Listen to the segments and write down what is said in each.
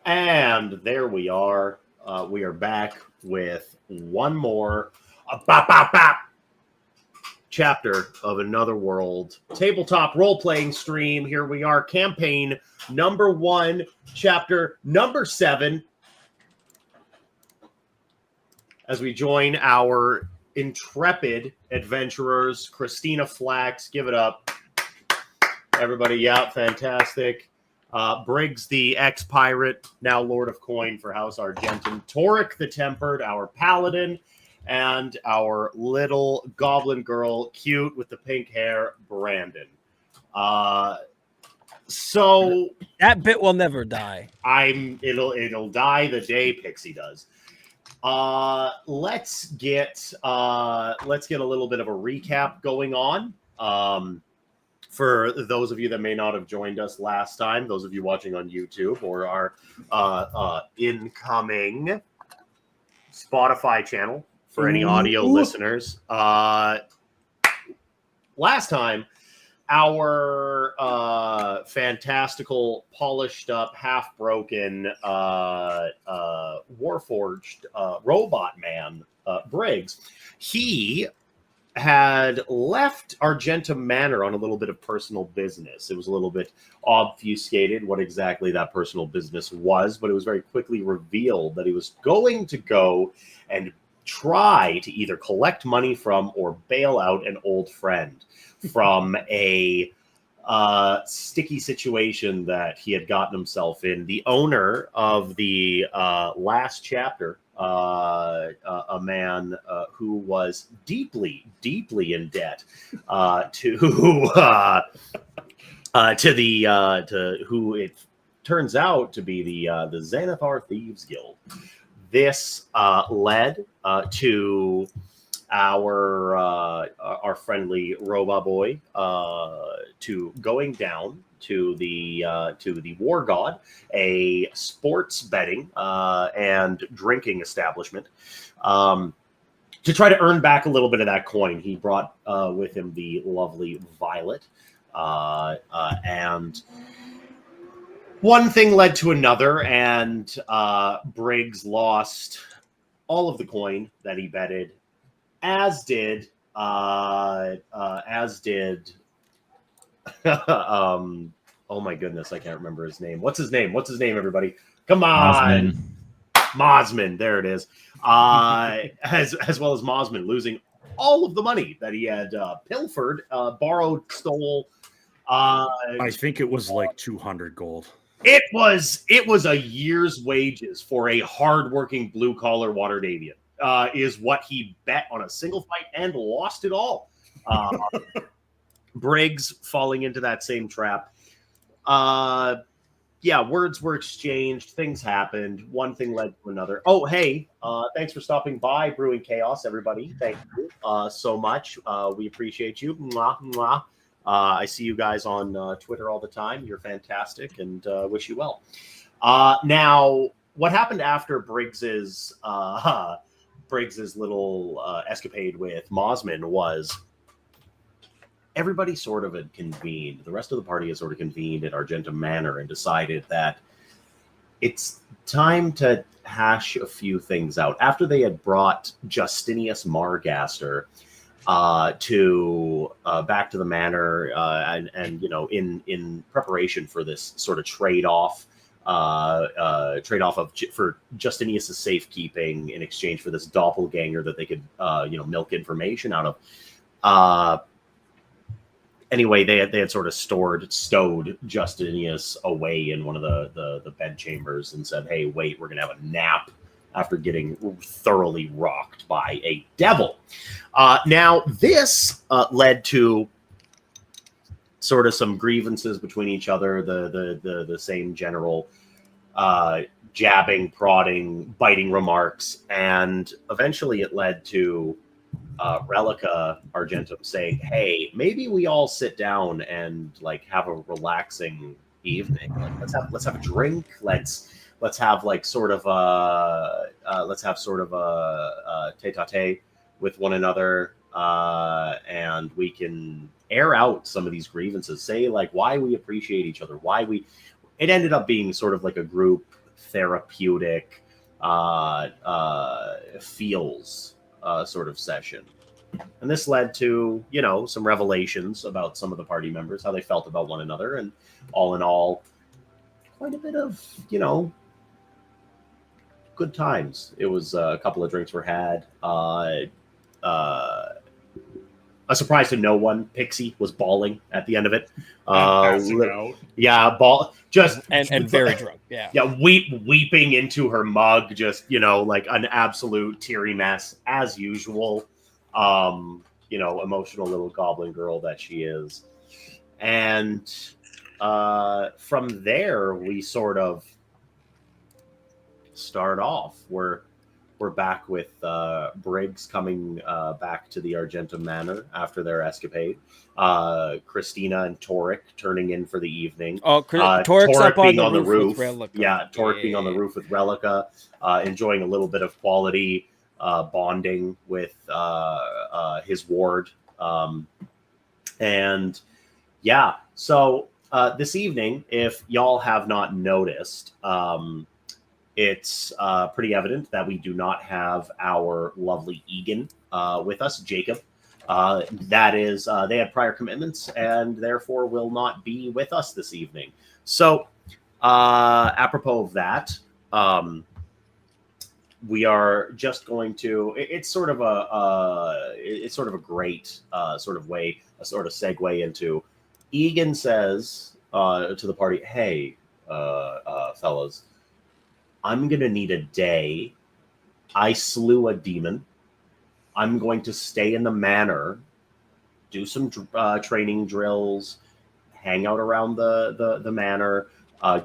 And there we are. We are back with one more bop, bop, bop, chapter of Another World tabletop role-playing stream. Here we are, campaign number 1, chapter number 7. As we join our intrepid adventurers, Christina Flax, give it up. Everybody, yeah, fantastic. Briggs, the ex-pirate, now Lord of Coin for House Argentum. Torek, the Tempered, our paladin. And our little goblin girl, cute with the pink hair, Brandon. So that bit will never die. It'll die the day Pixie does. Let's get a little bit of a recap going on. For those of you that may not have joined us last time, those of you watching on YouTube or our incoming Spotify channel for any audio listeners. Last time, our fantastical, polished up, half broken, warforged robot man, Briggs, he had left Argentum Manor on a little bit of personal business. It was a little bit obfuscated what exactly that personal business was, but it was very quickly revealed that he was going to go and try to either collect money from or bail out an old friend from a sticky situation that he had gotten himself in. The owner of the last chapter, a man who was deeply, deeply in debt to who it turns out to be the Xanathar Thieves Guild. This led to our friendly robot boy to going down to the War God, a sports betting and drinking establishment, to try to earn back a little bit of that coin. He brought with him the lovely Violet, and one thing led to another, and Briggs lost all of the coin that he betted, as did oh my goodness, I can't remember his name. What's his name, everybody? Come on. Mosman, there it is. As well as Mosman losing all of the money that he had pilfered, borrowed, stole. I think it was like 200 gold. It was a year's wages for a hardworking blue-collar Waterdavian. Is what he bet on a single fight and lost it all. Briggs falling into that same trap. Words were exchanged. Things happened. One thing led to another. Oh, hey, thanks for stopping by, Brewing Chaos, everybody. Thank you so much. We appreciate you. Mwah, mwah. I see you guys on Twitter all the time. You're fantastic, and wish you well. Now, what happened after Briggs's little escapade with Mosman was everybody sort of had convened. The rest of the party had sort of convened at Argentum Manor and decided that it's time to hash a few things out. After they had brought Justinius Margaster to back to the manor, and you know, in preparation for this sort of trade-off for Justinius's safekeeping in exchange for this doppelganger that they could milk information out of. Anyway, they had sort of stowed Justinius away in one of the bedchambers and said, "Hey, wait, we're gonna have a nap after getting thoroughly rocked by a devil." Now, this led to sort of some grievances between each other, the same general jabbing, prodding, biting remarks, and eventually it led to Relica Argentum saying, "Hey, maybe we all sit down and like have a relaxing evening. Like, let's have a drink. Let's have like sort of a tete-a-tete with one another, and we can air out some of these grievances. Say like why we appreciate each other, why we." It ended up being sort of like a group therapeutic feels sort of session. And this led to, some revelations about some of the party members, how they felt about one another, and all in all, quite a bit of, good times. It was a couple of drinks were had. A surprise to no one, Pixie was bawling at the end of it. Passing out. Yeah, and very drunk. Yeah. Yeah, weeping into her mug, just like an absolute teary mess as usual. Emotional little goblin girl that she is. And from there, we sort of start off. We're back with Briggs coming back to the Argentum Manor after their escapade. Christina and Toric turning in for the evening. Oh, Toric's Toric up on being the on the roof. roof. With Relica. Yeah, Toric being on the roof with Relica, enjoying a little bit of quality bonding with his ward. And yeah, so this evening, if y'all have not noticed, it's pretty evident that we do not have our lovely Egan with us, Jacob. That is, they had prior commitments and therefore will not be with us this evening. So, apropos of that, we are just going to. It's sort of a great sort of way, a sort of segue into. Egan says to the party, "Hey, fellas. I'm going to need a day. I slew a demon. I'm going to stay in the manor, do some training drills, hang out around the manor,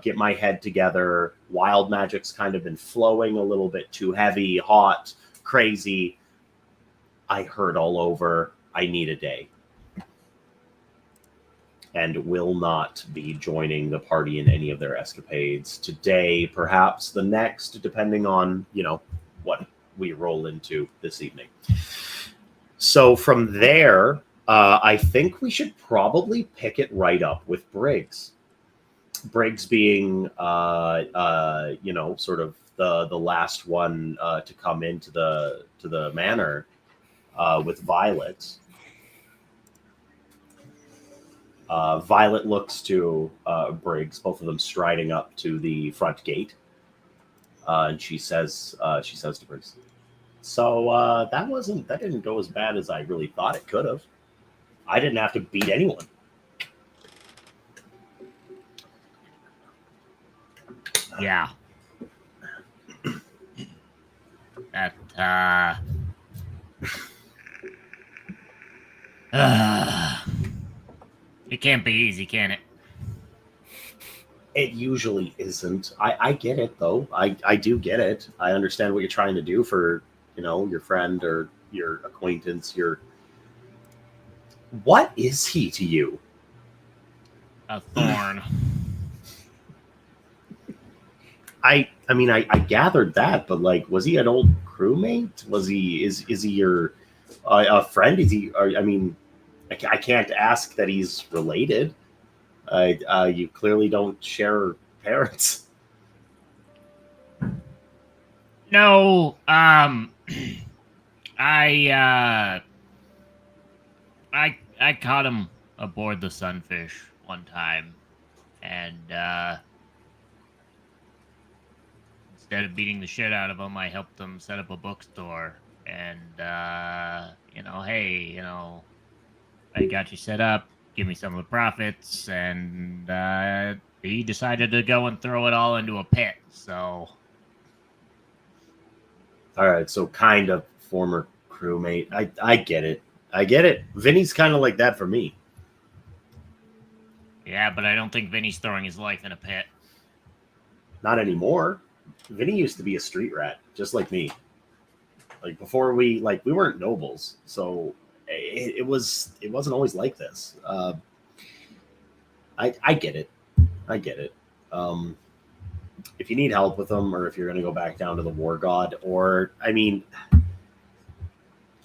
get my head together. Wild magic's kind of been flowing a little bit too heavy, hot, crazy. I hurt all over. I need a day." And will not be joining the party in any of their escapades today, perhaps the next, depending on, what we roll into this evening. So from there, I think we should probably pick it right up with Briggs. Briggs being, sort of the last one to come into the manor with Violet. Violet looks to Briggs, both of them striding up to the front gate, and she says to Briggs, "So that didn't go as bad as I really thought it could have. I didn't have to beat anyone." Yeah. It can't be easy, can it? It usually isn't. I get it, though. I do get it. I understand what you're trying to do for, your friend or your acquaintance. What is he to you? A thorn. I gathered that, but was he an old crewmate? Is he your a friend? Is he? I can't ask that he's related. You clearly don't share parents. No, I caught him aboard the Sunfish one time, and instead of beating the shit out of him, I helped him set up a bookstore. And hey, I got you set up. Give me some of the profits, and he decided to go and throw it all into a pit. So, all right, so kind of former crewmate. I get it. Vinny's kind of like that for me. Yeah, but I don't think Vinny's throwing his life in a pit. Not anymore. Vinny used to be a street rat, just like me. Before we weren't nobles, so it wasn't always like this. I get it. If you need help with them, or if you're going to go back down to the War God, or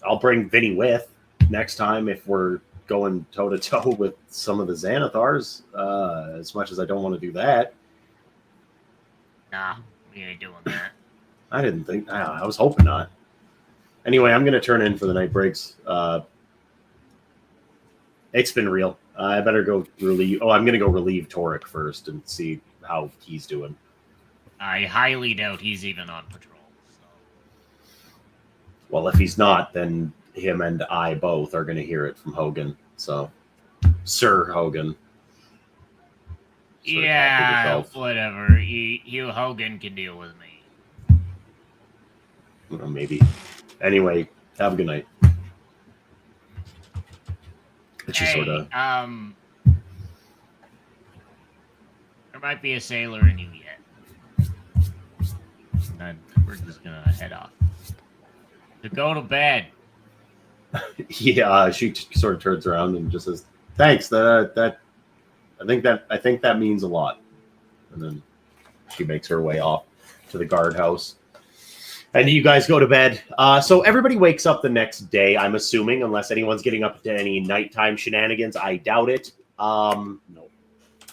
I'll bring Vinny with next time if we're going toe to toe with some of the Xanathars. As much as I don't want to do that. Nah, He ain't doing that. I didn't think. I was hoping not. Anyway, I'm going to turn in for the night, Briggs. It's been real. I better go relieve. Oh, I'm going to go relieve Torek first and see how he's doing. I highly doubt he's even on patrol. So. Well, if he's not, then him and I both are going to hear it from Hogan. So, Sir Hogan. Yeah, whatever. You Hogan can deal with me. Well, maybe. Anyway, have a good night. Hey, there might be a sailor in you yet. And we're just gonna head off. To go to bed. Yeah, she sort of turns around and just says, "Thanks. I think that means a lot." And then she makes her way off to the guardhouse. And you guys go to bed. So everybody wakes up the next day, I'm assuming, unless anyone's getting up to any nighttime shenanigans. I doubt it. No.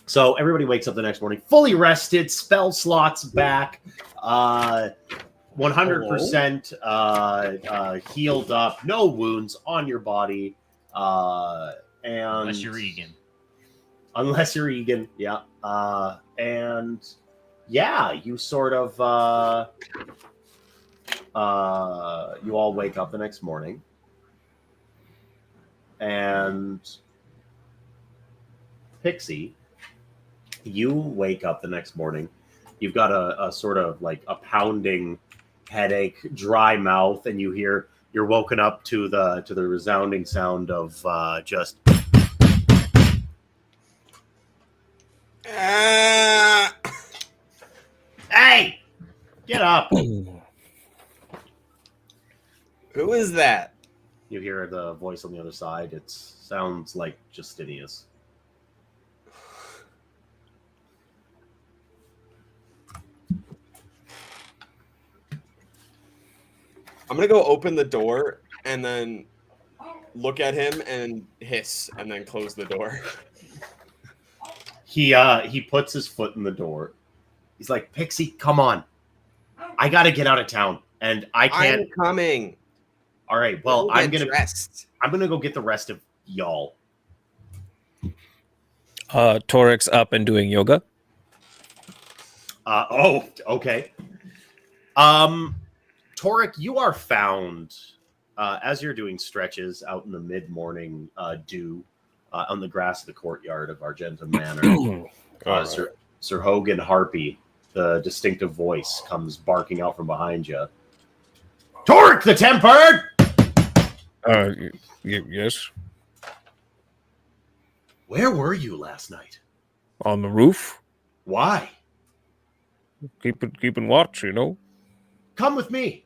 So everybody wakes up the next morning, fully rested, spell slots back, 100% healed up, no wounds on your body. And unless you're Egan. Unless you're Egan, yeah. And yeah, you sort of... you all wake up the next morning, and Pixie, you wake up the next morning. You've got a sort of like a pounding headache, dry mouth, and you're woken up to the resounding sound of just. Hey, get up! Who is that? You hear the voice on the other side. It sounds like Justinius. I'm going to go open the door and then look at him and hiss and then close the door. He puts his foot in the door. He's like, "Pixie, come on. I got to get out of town and I can't." I'm coming. All right. Well, I'm going to go get the rest of y'all. Torek's up and doing yoga. Okay. Torek, you are found as you're doing stretches out in the mid-morning dew on the grass of the courtyard of Argentum Manor. Sir Hogan Harpy, the distinctive voice, comes barking out from behind you. Torek the Tempered! Yes. Where were you last night? On the roof. Why? Keeping watch, you know. Come with me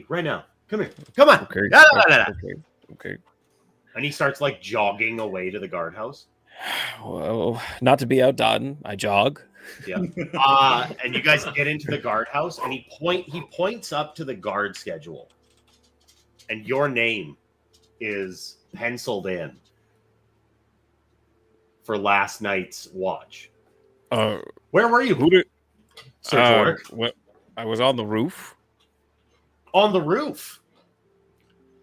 right now. Come here. Come on. Okay. Okay. And he starts like jogging away to the guardhouse. Well, not to be outdone, I jog. Yeah. And you guys get into the guardhouse, and he points up to the guard schedule, and your name is penciled in for last night's watch. Where were you? Sir Torek? I was on the roof. On the roof?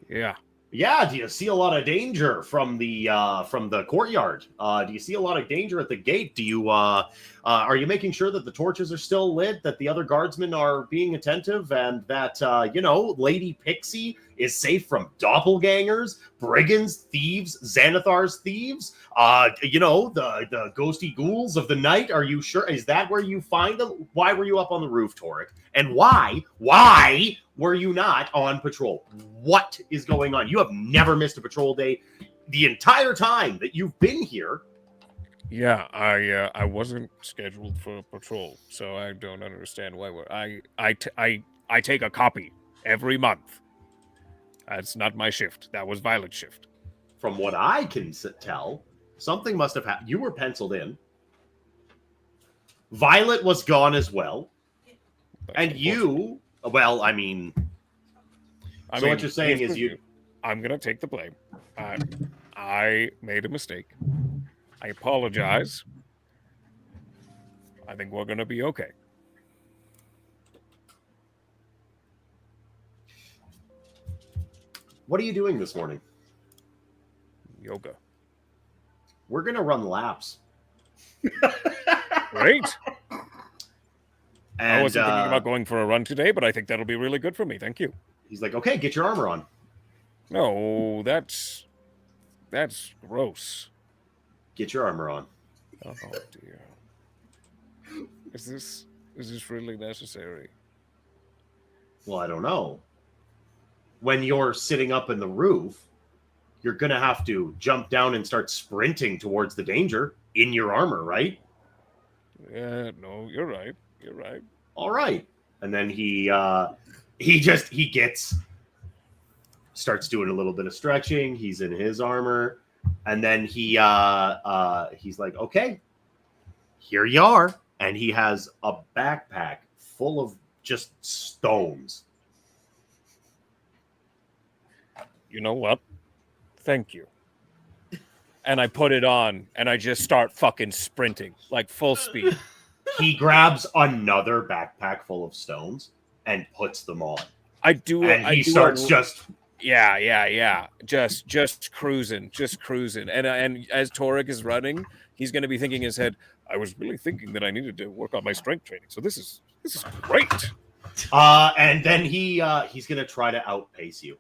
Yeah. Yeah, do you see a lot of danger from the courtyard? Do you see a lot of danger at the gate? Do you are you making sure that the torches are still lit, that the other guardsmen are being attentive, and that Lady Pixie is safe from doppelgangers, brigands, thieves, Xanathar's thieves? The ghosty ghouls of the night. Are you sure? Is that where you find them? Why were you up on the roof, Torek? And why were you not on patrol? What is going on? You have never missed a patrol day the entire time that you've been here. Yeah, I wasn't scheduled for patrol, so I don't understand why I take a copy every month. That's not my shift. That was Violet's shift. From what I can tell, something must have happened. You were penciled in. Violet was gone as well. And you, well, I mean, what you're saying is I'm going to take the blame. I made a mistake. I apologize. I think we're going to be okay. What are you doing this morning? Yoga. We're gonna run laps. Great. And I wasn't thinking about going for a run today, but I think that'll be really good for me. Thank you. he's like, okay, get your armor on. No, that's gross. Get your armor on. Oh dear. Is this really necessary? Well, I don't know. When you're sitting up in the roof, you're gonna have to jump down and start sprinting towards the danger in your armor, right? Yeah, no, you're right. You're right. All right. And then he starts doing a little bit of stretching. He's in his armor, and then he's like, okay, here you are. And he has a backpack full of just stones. You know what? Thank you. And I put it on, and I just start fucking sprinting, like full speed. He grabs another backpack full of stones and puts them on. He starts just cruising. And as Torek is running, he's going to be thinking in his head, I was really thinking that I needed to work on my strength training. So this is great. And then he's going to try to outpace you.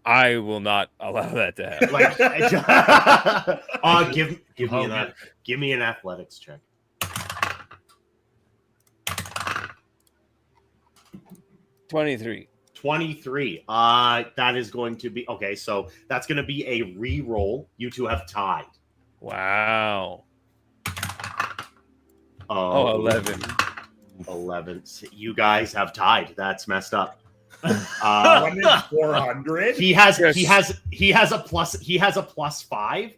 I will not allow that to happen. Like, give me an athletics check. 23. 23. That is going to be okay. So that's going to be a re-roll. You two have tied. Wow. 11. 11. You guys have tied. That's messed up. 400. He has a +5.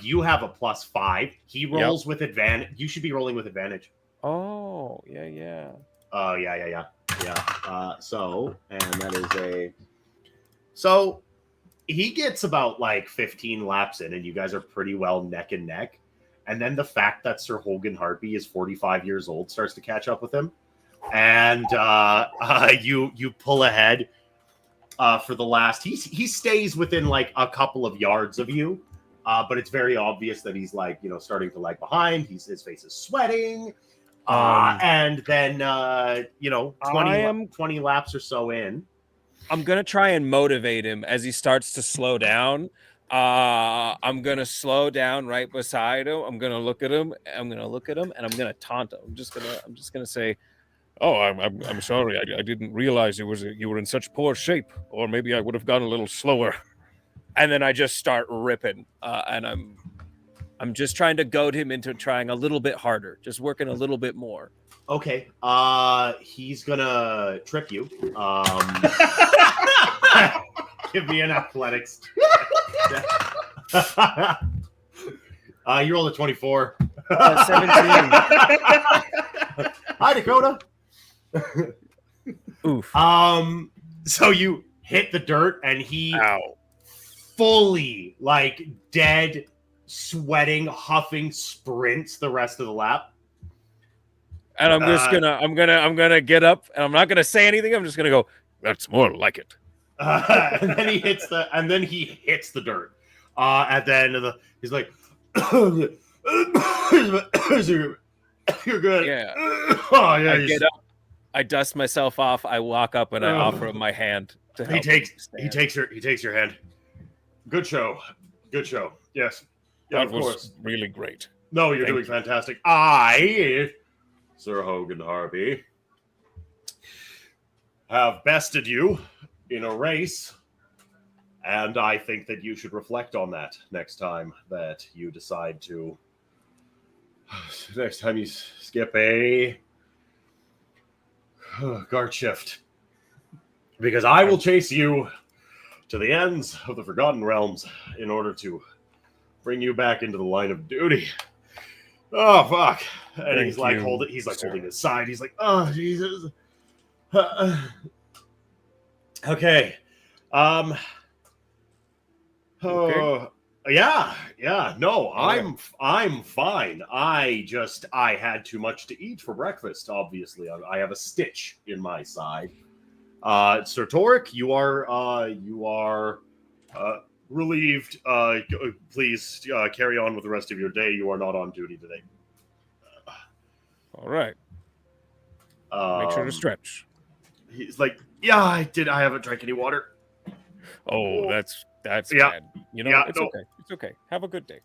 You have a +5. He rolls with advantage. You should be rolling with advantage. Oh, yeah. Yeah. So he gets about like 15 laps in, and you guys are pretty well neck and neck. And then the fact that Sir Hogan Harpy is 45 years old starts to catch up with him. And you pull ahead for the last. He stays within like a couple of yards of you, but it's very obvious that he's like starting to lag behind. His face is sweating, and then 20 laps or so in. I'm gonna try and motivate him as he starts to slow down. I'm gonna slow down right beside him. I'm gonna look at him, and I'm gonna taunt him. I'm just gonna say, "Oh, I'm sorry. I didn't realize you were in such poor shape, or maybe I would have gone a little slower." And then I just start ripping, and I'm just trying to goad him into trying a little bit harder, just working a little bit more. Okay. He's gonna trip you. Give me an athletics. You rolled a 24. 17. Hi, Dakota. Oof. So you hit the dirt, and he Ow. fully, like, dead, sweating, huffing, sprints the rest of the lap. And I'm gonna get up, and I'm not gonna say anything. I'm just gonna go, "That's more like it." And then he hits the dirt. At the end of he's like, "You're good." Yeah. Oh yeah. I get up, I dust myself off, I walk up, and I offer him my hand to help. He takes your hand. Good show. Yes. Yeah, That of was course. really great. No, you're Thank doing you. fantastic. Sir Hogan Harpy, have bested you in a race, and I think that you should reflect on that next time that you decide to. Next time you skip a guard shift, because I will chase you to the ends of the Forgotten Realms in order to bring you back into the line of duty. Oh fuck! And he's like holding his side. He's like, oh Jesus. Okay. Okay. Yeah. No, I'm fine. I had too much to eat for breakfast. Obviously, I have a stitch in my side. Sir Torek, you are relieved. Please carry on with the rest of your day. You are not on duty today. All right. Make sure to Um, stretch. He's like, yeah, I did. I haven't drank any water. Oh, that's Yeah. bad. You know, Yeah, it's no. okay. It's okay. Have a good day.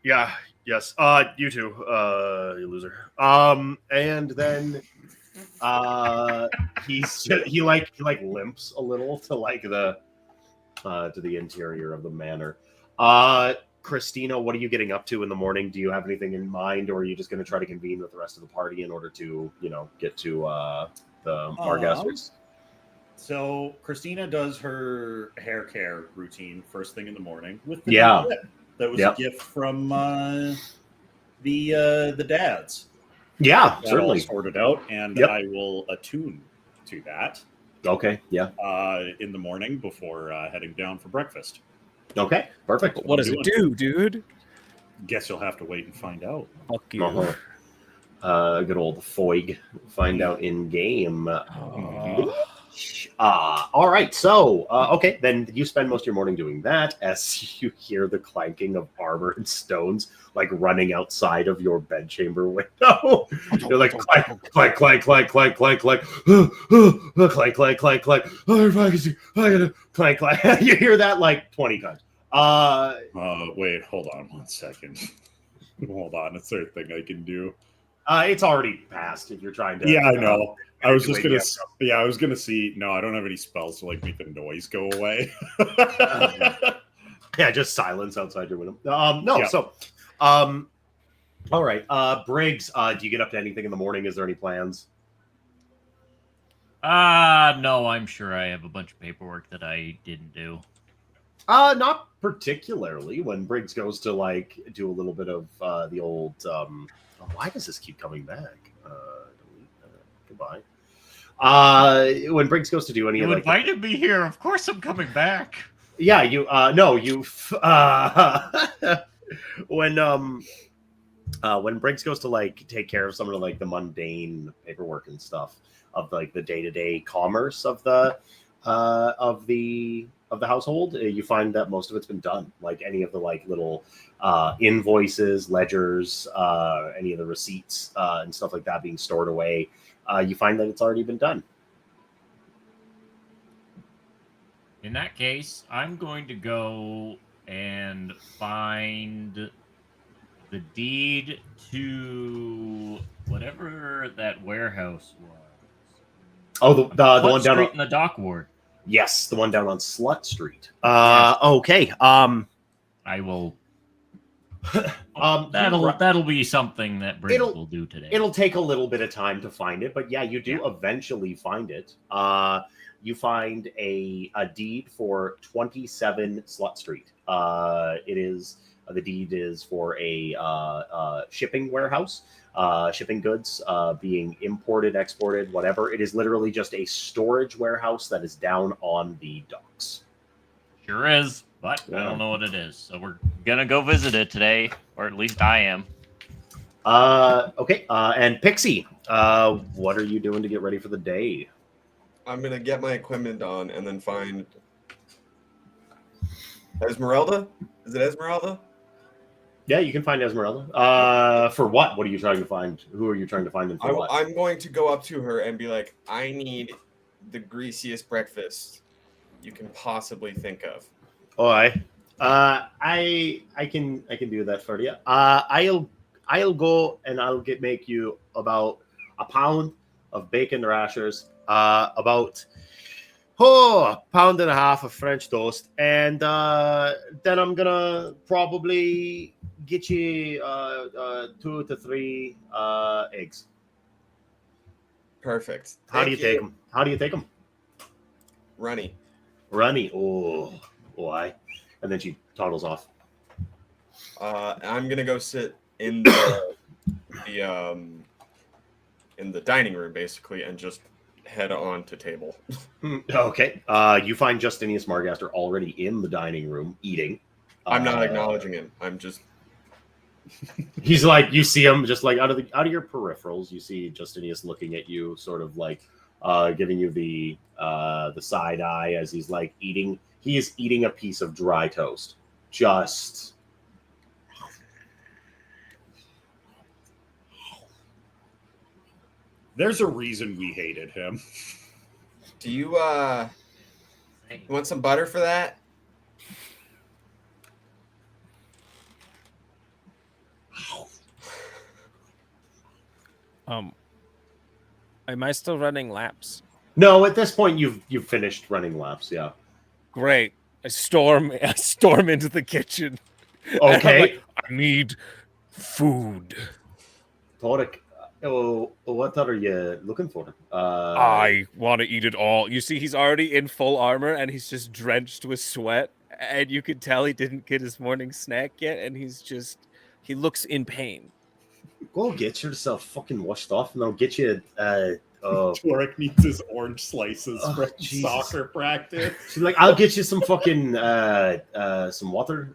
Yeah. Yes. You too. You loser. And then, he limps a little to the interior of the manor. Christina, what are you getting up to in the morning? Do you have anything in mind, or are you just going to try to convene with the rest of the party in order to, get to the Margasters? So Christina does her hair care routine first thing in the morning with the Yeah. new clip. That was Yep. a gift from the dads. Yeah, That certainly. all sorted out, and Yep. I will attune to that Okay. Yeah. in the morning before heading down for breakfast. Okay. Perfect. What does it do, dude? Guess you'll have to wait and find out. Fuck you. Good old Foig. Find out in game. Oh. All right. So, okay, then you spend most of your morning doing that as you hear the clanking of armor and stones, like running outside of your bedchamber window. You're like clank, clank, clank, clank, clank, clank, clank, clank, clank, clank, clank. Clank, clank. You hear that like 20 times. Wait, hold on 1 second. Hold on, a third thing I can do. It's already passed. If you're trying to, Yeah, I know. I was just wait, gonna. I was gonna see. No, I don't have any spells to like make the noise go away. Yeah, just silence outside your window. No, Yeah. so, all right. Briggs, do you get up to anything in the morning? Is there any plans? No, I'm sure I have a bunch of paperwork that I didn't do. Not particularly. When Briggs goes to like do a little bit of the old. Why does this keep coming back? Goodbye. When Briggs goes to do any You of like invited me here. Of course, I'm coming back. yeah, you no, you when Briggs goes to like take care of some of like the mundane paperwork and stuff of like the day-to-day commerce of the household, you find that most of it's been done. Like any of the like little invoices, ledgers, any of the receipts and stuff like that being stored away, you find that it's already been done. In that case, I'm going to go and find the deed to whatever that warehouse was. Oh, the one down Street in the dock ward. Yes, the one down on Slut Street. Yes. Okay. I will. Um, That'll be something that Briggs will do today. It'll take a little bit of time to find it, but yeah, you do eventually find it. You find a deed for 27 Slut Street. It is the deed is for a shipping warehouse, shipping goods being imported, exported, whatever. It is literally just a storage warehouse that is down on the docks. Sure is, but I don't know what it is. So we're gonna go visit it today, or at least I am. Okay. And Pixie, what are you doing to get ready for the day? I'm gonna get my equipment on and then find Esmeralda. Is it Esmeralda? Yeah, you can find Esmeralda. For what? What are you trying to find? Who are you trying to find and for what? I'm going to go up to her and be like, I need the greasiest breakfast you can possibly think of. Oh, I can do that for you. I'll go and I'll make you about a pound of bacon rashers, about a pound and a half of French toast, and then I'm gonna probably get you 2 to 3 eggs. Perfect. How do you take them? How do you take them? Runny. Oh, why? And then she toddles off. I'm gonna go sit in the dining room basically and just head on to table. Okay. You find Justinius Margaster already in the dining room eating. I'm not acknowledging him. I'm just. He's like, you see him just like out of your peripherals. You see Justinius looking at you, sort of like giving you the side eye as he's like eating. He is eating a piece of dry toast. Just. There's a reason we hated him. Do you want some butter for that? Am I still running laps? No, at this point you've finished running laps. Yeah. Great. I storm into the kitchen. And I'm Okay. like, I need food. Torek, what are you looking for? I want to eat it all. You see, he's already in full armor and he's just drenched with sweat. And you can tell he didn't get his morning snack yet. And he looks in pain. Go get yourself fucking washed off, and I'll get you. Torek needs his orange slices Oh, from Jesus. soccer practice. She's like, I'll get you some fucking some water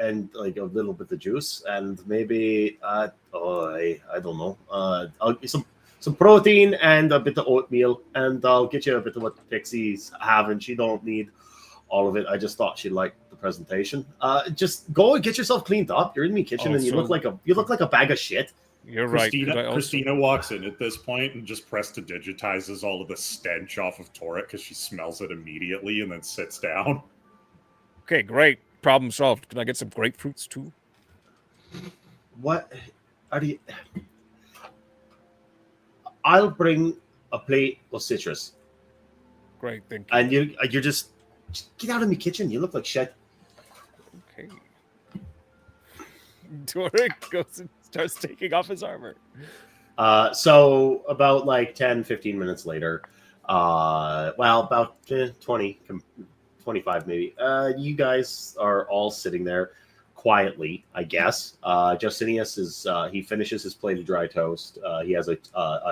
and like a little bit of juice, and maybe I don't know. I'll get some protein and a bit of oatmeal, and I'll get you a bit of what Pixie's having. She don't need all of it. I just thought she liked the presentation. Just go and get yourself cleaned up. You're in my kitchen, and you look like a bag of shit. You're right. Christina walks in at this point and just digitizes all of the stench off of Torek because she smells it immediately and then sits down. Okay, great. Problem solved. Can I get some grapefruits too? What are you? I'll bring a plate of citrus. Great, thank you. And you're just get out of my kitchen. You look like shit. Okay. Torek goes and starts taking off his armor. So about like 10, 15 minutes later, about 20, 25 maybe, you guys are all sitting there quietly, I guess. Justinius he finishes his plate of dry toast. He has a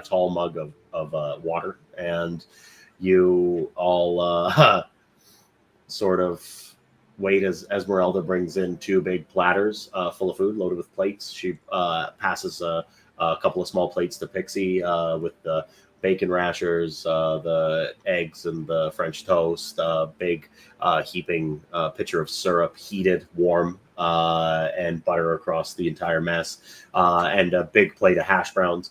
tall mug of water, and you all sort of wait as Esmeralda brings in two big platters full of food loaded with plates. She passes a couple of small plates to Pixie with the bacon rashers, the eggs, and the French toast. Big heaping pitcher of syrup, heated, warm, and butter across the entire mess. And a big plate of hash browns,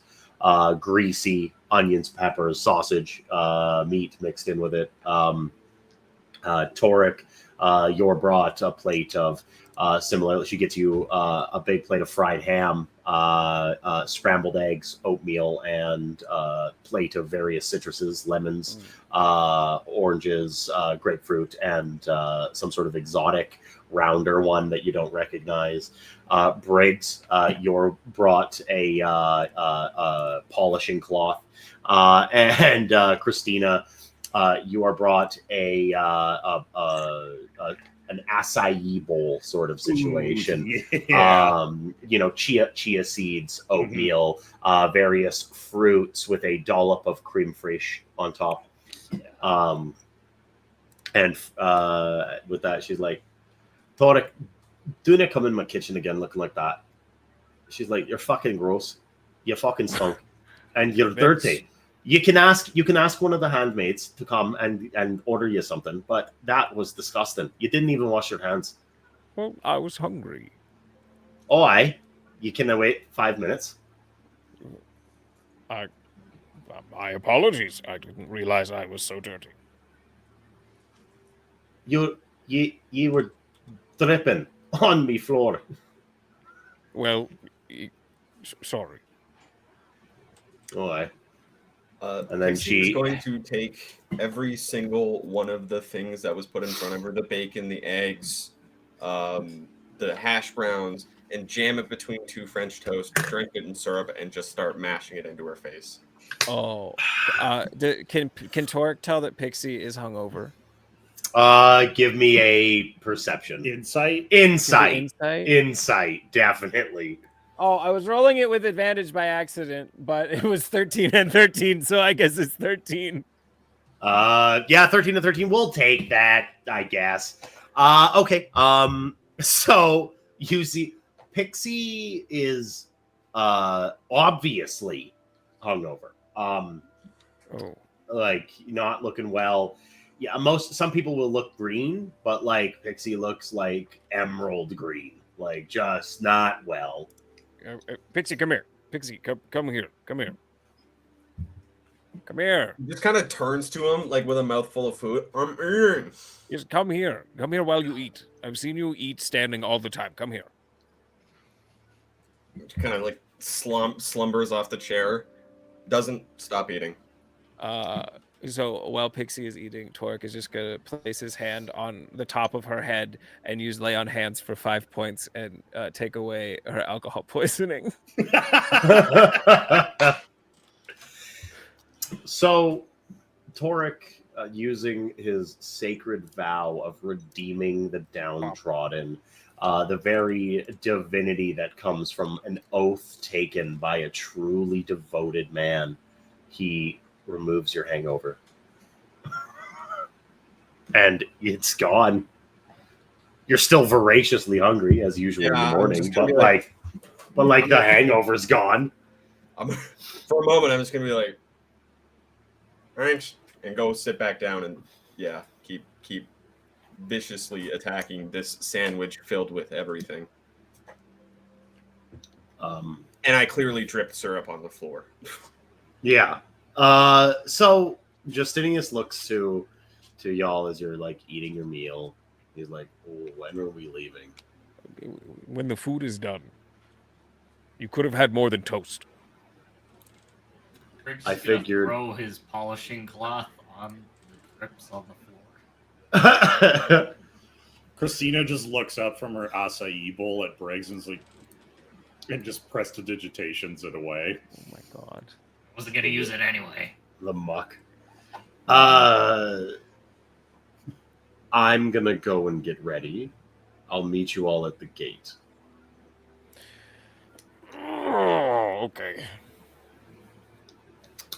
greasy onions, peppers, sausage, meat mixed in with it. Torek, you're brought a plate of similarly. She gets you a big plate of fried ham, scrambled eggs, oatmeal, and plate of various citruses, lemons, oranges, grapefruit, and some sort of exotic rounder one that you don't recognize. Briggs, you're brought a polishing cloth, and Christina, you are brought an acai bowl sort of situation. Ooh, yeah. Chia seeds, oatmeal, various fruits with a dollop of creme fraiche on top. And with that, she's like, Torek, do not come in my kitchen again looking like that. She's like, you're fucking gross. You fucking stunk. And you're dirty. You can ask one of the handmaids to come and order you something, but that was disgusting. You didn't even wash your hands. Well, I was hungry. Oh, aye. You can wait 5 minutes. My apologies. I didn't realize I was so dirty. You were dripping on me floor. Well, sorry. Oh, aye. And then she's going to take every single one of the things that was put in front of her, the bacon, the eggs, the hash browns, and jam it between two French toast, drink it in syrup, and just start mashing it into her face. Oh, can Torek tell that Pixie is hungover? Give me a perception. Insight, definitely. Oh, I was rolling it with advantage by accident, but it was 13 and 13, so I guess it's 13. Yeah, 13 and 13. We'll take that, I guess. Okay. So you see, Pixie is obviously hungover. like not looking well. Yeah, some people will look green, but like Pixie looks like emerald green, like just not well. Pixie, come here. Pixie, come here. Come here. Come here. He just kind of turns to him like with a mouthful of food. I'm in. Just come here. Come here while you eat. I've seen you eat standing all the time. Come here. Kind of like slumbers off the chair. Doesn't stop eating. So while Pixie is eating, Torek is just gonna place his hand on the top of her head and use lay on hands for 5 points and take away her alcohol poisoning. So, Torek, using his sacred vow of redeeming the downtrodden, the very divinity that comes from an oath taken by a truly devoted man, he removes your hangover. And it's gone. You're still voraciously hungry, as usual in the morning, but like the hangover's gone. For a moment, I'm just going to be like, thanks, and go sit back down and keep viciously attacking this sandwich filled with everything. And I clearly dripped syrup on the floor. Yeah. So Justinius looks to y'all as you're like eating your meal. He's like, oh, when are we leaving? When the food is done. You could have had more than toast. I figured throw his polishing cloth on the drips on the floor. Christina just looks up from her acai bowl at Briggs and just prestidigitations it away. Oh my god. Wasn't gonna use it anyway. The muck. I'm gonna go and get ready. I'll meet you all at the gate. Oh, okay.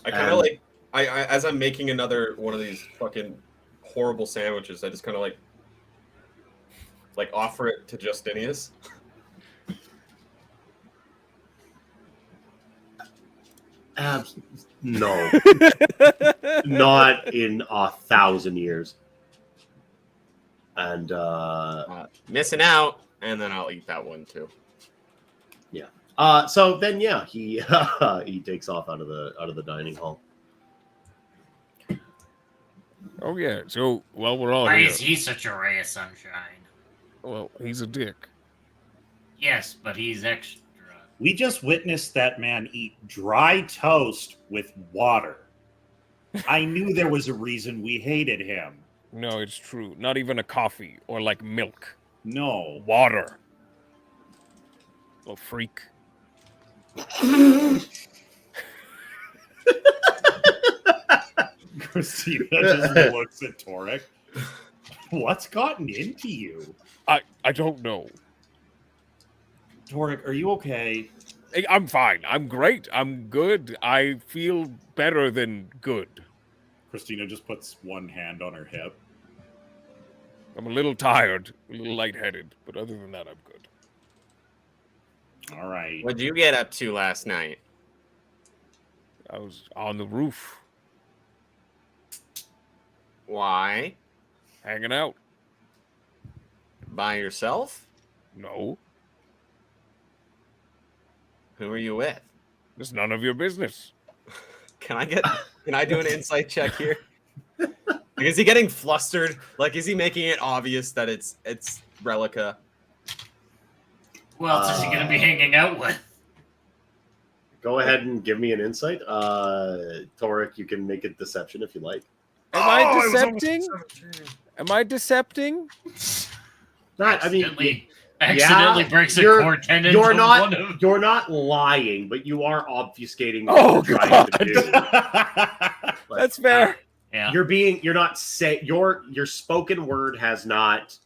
I kind of like, I as I'm making another one of these fucking horrible sandwiches, I just kind of like offer it to Justinius. No. Not in 1,000 years. And Missing out, and then I'll eat that one too. Yeah. So then, yeah, he he takes off out of the dining hall. Oh yeah. So while we're all Why here, is he such a ray of sunshine? well, he's a dick. Yes, but he's extra. We just witnessed that man eat dry toast with water. I knew there was a reason we hated him. No, it's true. Not even a coffee or like milk. No. Water. Little freak. Christina just looks at Torek. What's gotten into you? I don't know. Torek, are you okay? Hey, I'm fine. I'm great. I'm good. I feel better than good. Christina just puts one hand on her hip. I'm a little tired, a little lightheaded, but other than that, I'm good. All right. What'd you get up to last night? I was on the roof, Why? hanging out. By yourself? No, Who are you with? it's none of your business. Can I do an insight check here? Like, is he getting flustered? Like, is he making it obvious that it's Relica? Who else is he gonna be hanging out with? Go ahead and give me an insight. Torek, you can make a deception if you like. Am I decepting? Am I decepting? Not, I mean, Accidentally breaks a you're- core tendon. you're to not one of- you're not lying, but you are obfuscating what Oh, you're trying to do. Like, That's fair. Yeah. you're not your spoken word has not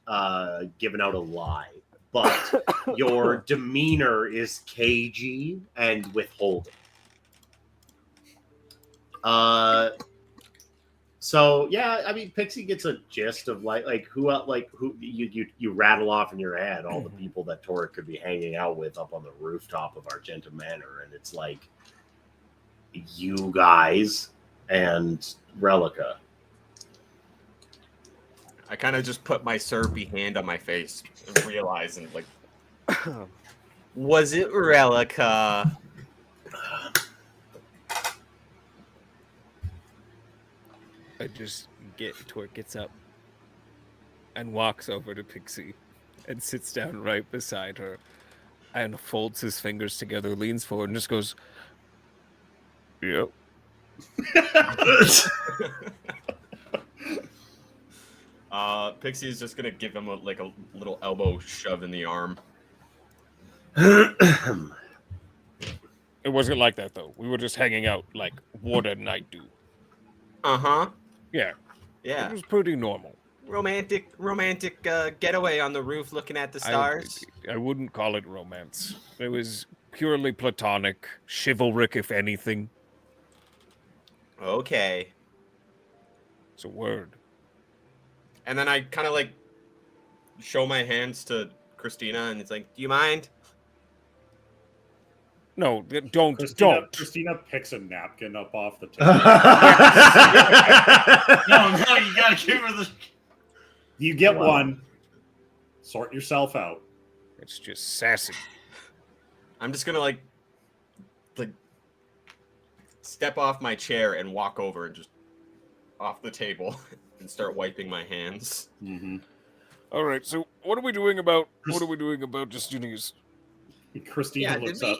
given out a lie, but your demeanor is cagey and withholding. So yeah, I mean, Pixie gets a gist of like who you rattle off in your head all the people that Torek could be hanging out with up on the rooftop of Argentum Manor, and it's like you guys, and Relica. I kind of just put my syrupy hand on my face and realizing, like, was it Relica? Torque gets up and walks over to Pixie and sits down right beside her and folds his fingers together, leans forward, and just goes, "Yep." Pixie is just gonna give him a little elbow shove in the arm. It wasn't like that though. We were just hanging out like Ward and Knight do. Yeah. It was pretty normal. Romantic getaway on the roof looking at the stars. I wouldn't call it romance. It was purely platonic, chivalric, if anything. Okay. It's a word. And then I kind of like show my hands to Christina, and it's like, "Do you mind?" No, don't. Christina picks a napkin up off the table. No, you gotta give her the. You get one. Sort yourself out. It's just sassy. I'm just gonna like step off my chair and walk over and just off the table and start wiping my hands. Mm-hmm. All right. So what are we doing about Justinius? Christina looks up.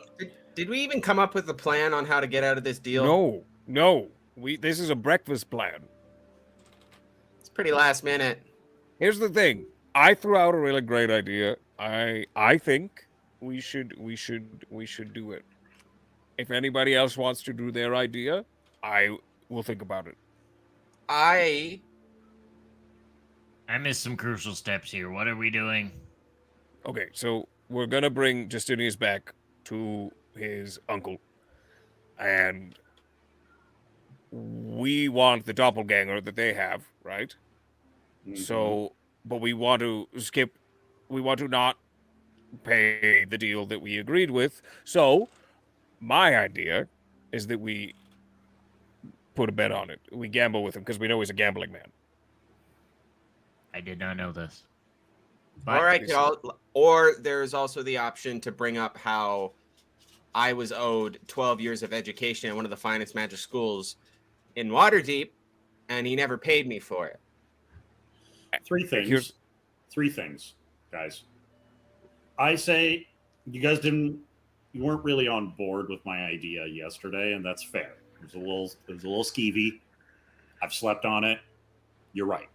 Did we even come up with a plan on how to get out of this deal? No. This is a breakfast plan. It's pretty last minute. Here's the thing. I threw out a really great idea. I think we should do it. If anybody else wants to do their idea, I will think about it. I missed some crucial steps here. What are we doing? Okay, so we're gonna bring Justinius back to his uncle, and we want the doppelganger that they have, right? Mm-hmm. So, but we want to not pay the deal that we agreed with. So, my idea is that we put a bet on it. We gamble with him because we know he's a gambling man. I did not know this. All right, or there's also the option to bring up how I was owed 12 years of education at one of the finest magic schools in Waterdeep, and he never paid me for it. Three things, guys. I say you weren't really on board with my idea yesterday, and that's fair. It was a little skeevy. I've slept on it. You're right.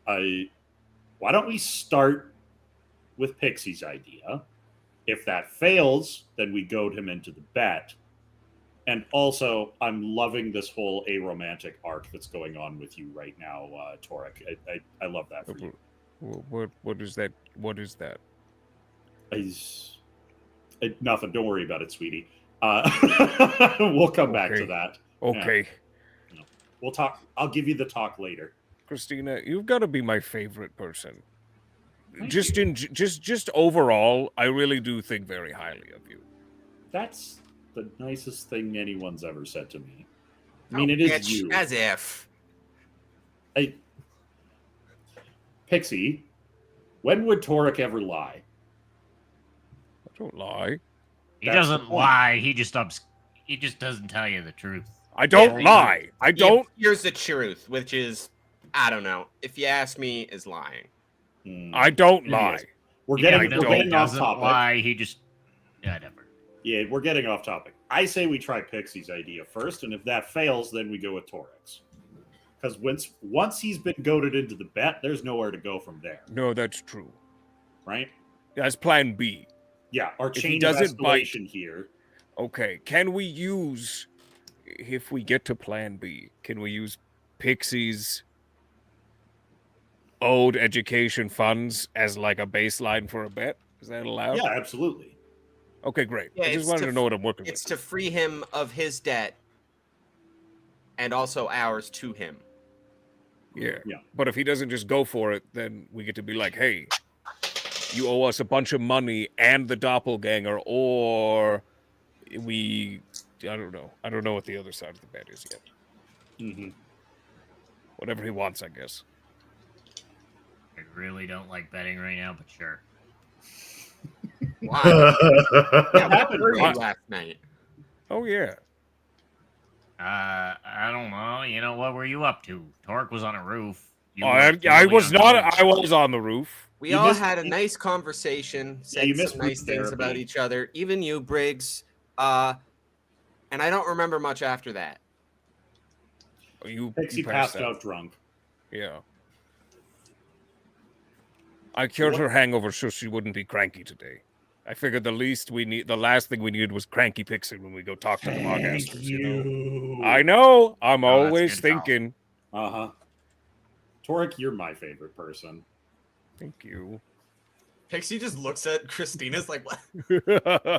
Why don't we start with Pixie's idea? If that fails, then we goad him into the bet. And also, I'm loving this whole aromantic arc that's going on with you right now, Torek. I love that for you. What is that? What is that? Nothing. Don't worry about it, sweetie. We'll come back to that. Okay. Yeah. We'll talk. I'll give you the talk later. Christina, you've got to be my favorite person. Just overall, I really do think very highly of you. That's the nicest thing anyone's ever said to me. I mean, it is you. As if. Pixie, when would Torek ever lie? I don't lie. He doesn't lie. He just doesn't tell you the truth. I don't lie. I don't. Here's the truth, which is, I don't know. If you ask me, is lying. I don't lie. We're getting off topic. Lie. He just never. Yeah, we're getting off topic. I say we try Pixie's idea first, and if that fails, then we go with Torek's. Because once he's been goaded into the bet, there's nowhere to go from there. No, that's true. Right? That's plan B. Yeah, our chain of escalation here. Okay, can we use, if we get to plan B, can we use Pixie's owed education funds as like a baseline for a bet? Is that allowed? Yeah, absolutely. Okay, great. Yeah, I just wanted to know what I'm working with. It's to free him of his debt and also ours to him. Yeah. But if he doesn't just go for it, then we get to be like, hey, you owe us a bunch of money and the doppelganger, or I don't know. I don't know what the other side of the bet is yet. Mm-hmm. Whatever he wants, I guess. I really don't like betting right now, but sure. Why? What happened last night? Oh yeah. I don't know. You know, what were you up to? Torque was on a roof. You were I clearly was on the not. roof. I was on the roof. We You all missed- had a nice conversation, Yeah, you said missed some nice group things therapy. about each other, even you, Briggs. And I don't remember much after that. You Pixie passed passed out drunk. Yeah. I cured her hangover so she wouldn't be cranky today. I figured the last thing we needed was cranky Pixie when we go talk to the Margasters, you know. I know. I'm Oh, that's always good call. thinking. Uh-huh. Torque, you're my favorite person. Thank you. Pixie just looks at Christina's like, what? Okay,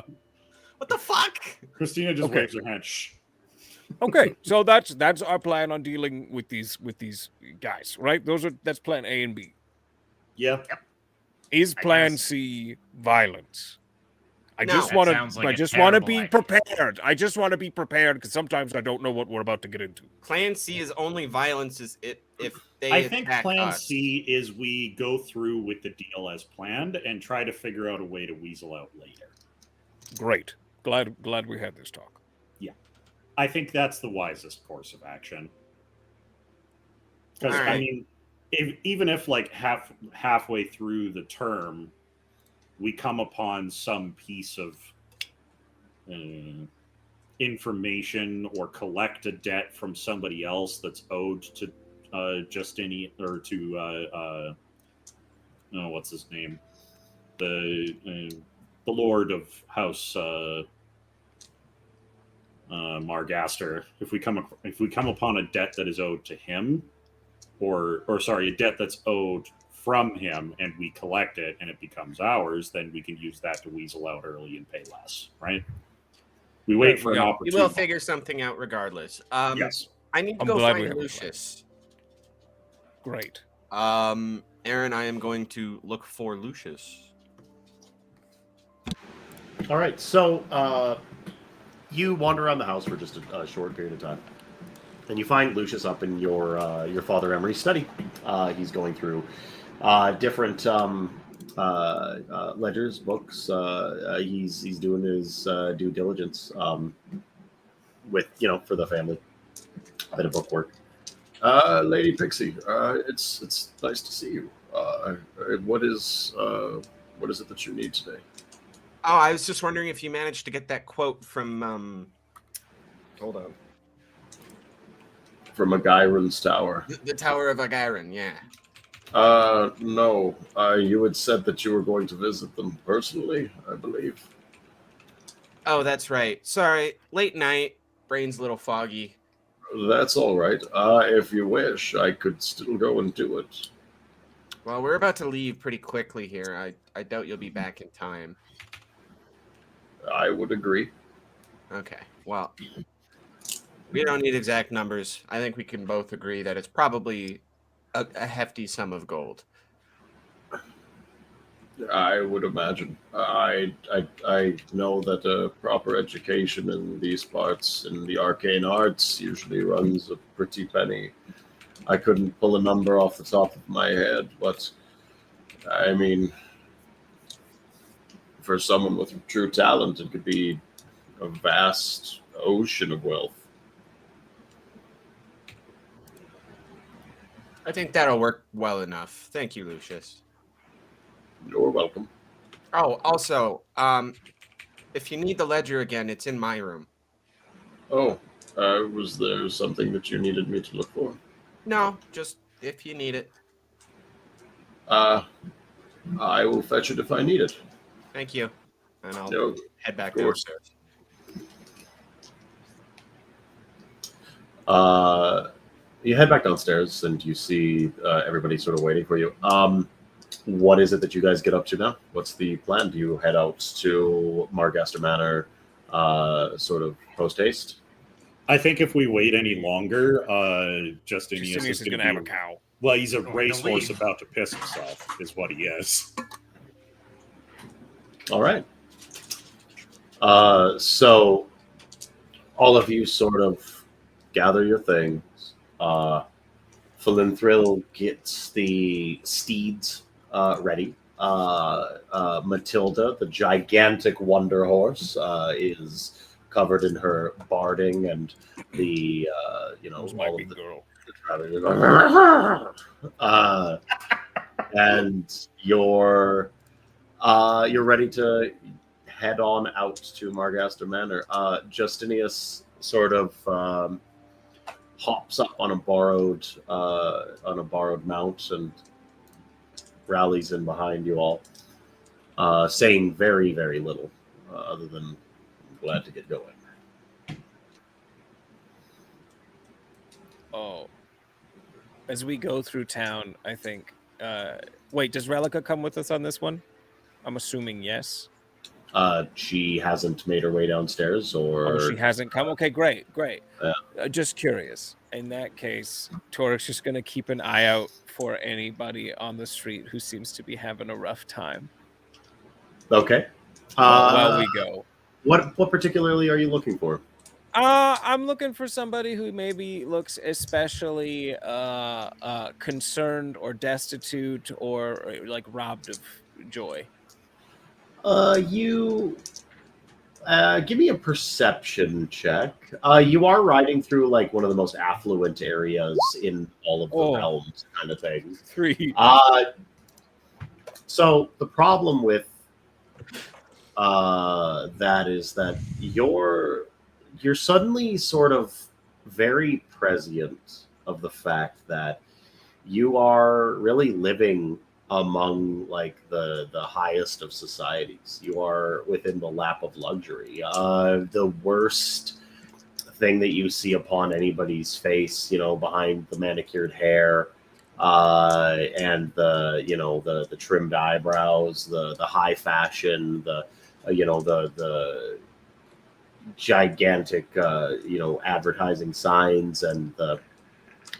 What the fuck? Christina just Okay. waves her hand. Shh. so that's our plan on dealing with these guys, right? That's plan A and B. Yeah. Is I plan guess. C violence? I No. just That want sounds like to. I a just want to terrible be idea. prepared. I just want to be prepared because sometimes I don't know what we're about to get into. Plan C is only violence if they I think attack plan us. C is we go through with the deal as planned and try to figure out a way to weasel out later. Great. Glad we had this talk. I think that's the wisest course of action. Because All I right. mean, even if like halfway through the term, we come upon some piece of information or collect a debt from somebody else that's owed to Justinian or to what's his name, the Lord of House Margaster. If we come upon a debt that is owed to him, or sorry, a debt that's owed from him, and we collect it and it becomes ours, then we can use that to weasel out early and pay less, right? We wait for an You opportunity. will figure something out regardless. Yes. I need to I'm go glad we find have a plan. Lucius. Great. Aaron, I am going to look for Lucius. All right, so you wander around the house for just a short period of time, and you find Lucius up in your Father Emery's study. He's going through different ledgers, books. He's doing his due diligence with for the family, a bit of bookwork. Lady Pixie, it's nice to see you. What is it that you need today? Oh, I was just wondering if you managed to get that quote from hold on. From Agairon's tower. The Tower of Agairon, yeah. No. You had said that you were going to visit them personally, I believe. Oh, that's right. Sorry, late night, brain's a little foggy. That's all right. If you wish, I could still go and do it. Well, we're about to leave pretty quickly here. I doubt you'll be back in time. I would agree. Okay, well, we don't need exact numbers. I think we can both agree that it's probably a hefty sum of gold. I would imagine. I know that a proper education in these parts, in the arcane arts, usually runs a pretty penny. I couldn't pull a number off the top of my head, but I mean, for someone with true talent, it could be a vast ocean of wealth. I think that'll work well enough. Thank you, Lucius. You're welcome. Oh, also, if you need the ledger again, it's in my room. Oh, was there something that you needed me to look for? No, just if you need it. I will fetch it if I need it. Thank you. And I'll No, head back of course. downstairs. You head back downstairs and you see everybody sort of waiting for you. What is it that you guys get up to now? What's the plan? Do you head out to Margaster Manor sort of post-haste? I think if we wait any longer, Justinius is going to have a cow. Well, he's a Going to racehorse leave. about to piss himself, is what he is. All right. So all of you sort of gather your things, Philanthril gets the steeds ready. Matilda, the gigantic wonder horse, is covered in her barding and the all of the girl. and you're ready to head on out to Margaster Manor. Justinius sort of hops up on a borrowed mount and rallies in behind you all, saying very, very little, other than "I'm glad to get going." Oh, as we go through town, I think. Wait, does Relica come with us on this one? I'm assuming yes. She hasn't made her way downstairs, or she hasn't come. Okay, great. Yeah. Just curious. In that case, Torik's just gonna keep an eye out for anybody on the street who seems to be having a rough time. Okay. While we go. What particularly are you looking for? I'm looking for somebody who maybe looks especially concerned or destitute or like robbed of joy. You give me a perception check. You are riding through like one of the most affluent areas in all of the realms, kind of thing. 3. So the problem with that is that you're suddenly sort of very prescient of the fact that you are really living among like the highest of societies. You are within the lap of luxury. The worst thing that you see upon anybody's face, behind the manicured hair, and the trimmed eyebrows, the high fashion, the gigantic advertising signs, and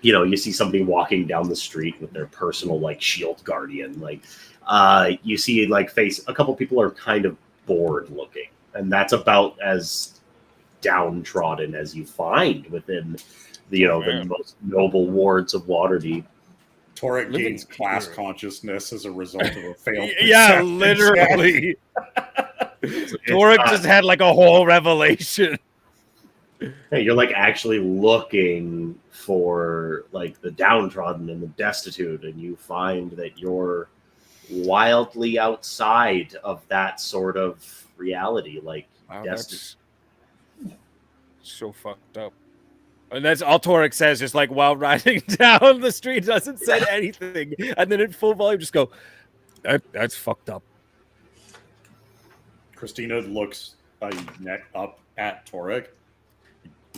you see somebody walking down the street with their personal like shield guardian. Like you see like a couple people are kind of bored looking, and that's about as downtrodden as you find within the most noble wards of Waterdeep. Torik gains class consciousness as a result of a failed yeah, literally. Torik just had like a whole revelation. Hey, you're like actually looking for like the downtrodden and the destitute, and you find that you're wildly outside of that sort of reality. Like, wow, that's so fucked up. And that's all Torik says, just like while riding down the street, doesn't say anything, and then in full volume just go, "That's fucked up." Christina looks neck up at Torik.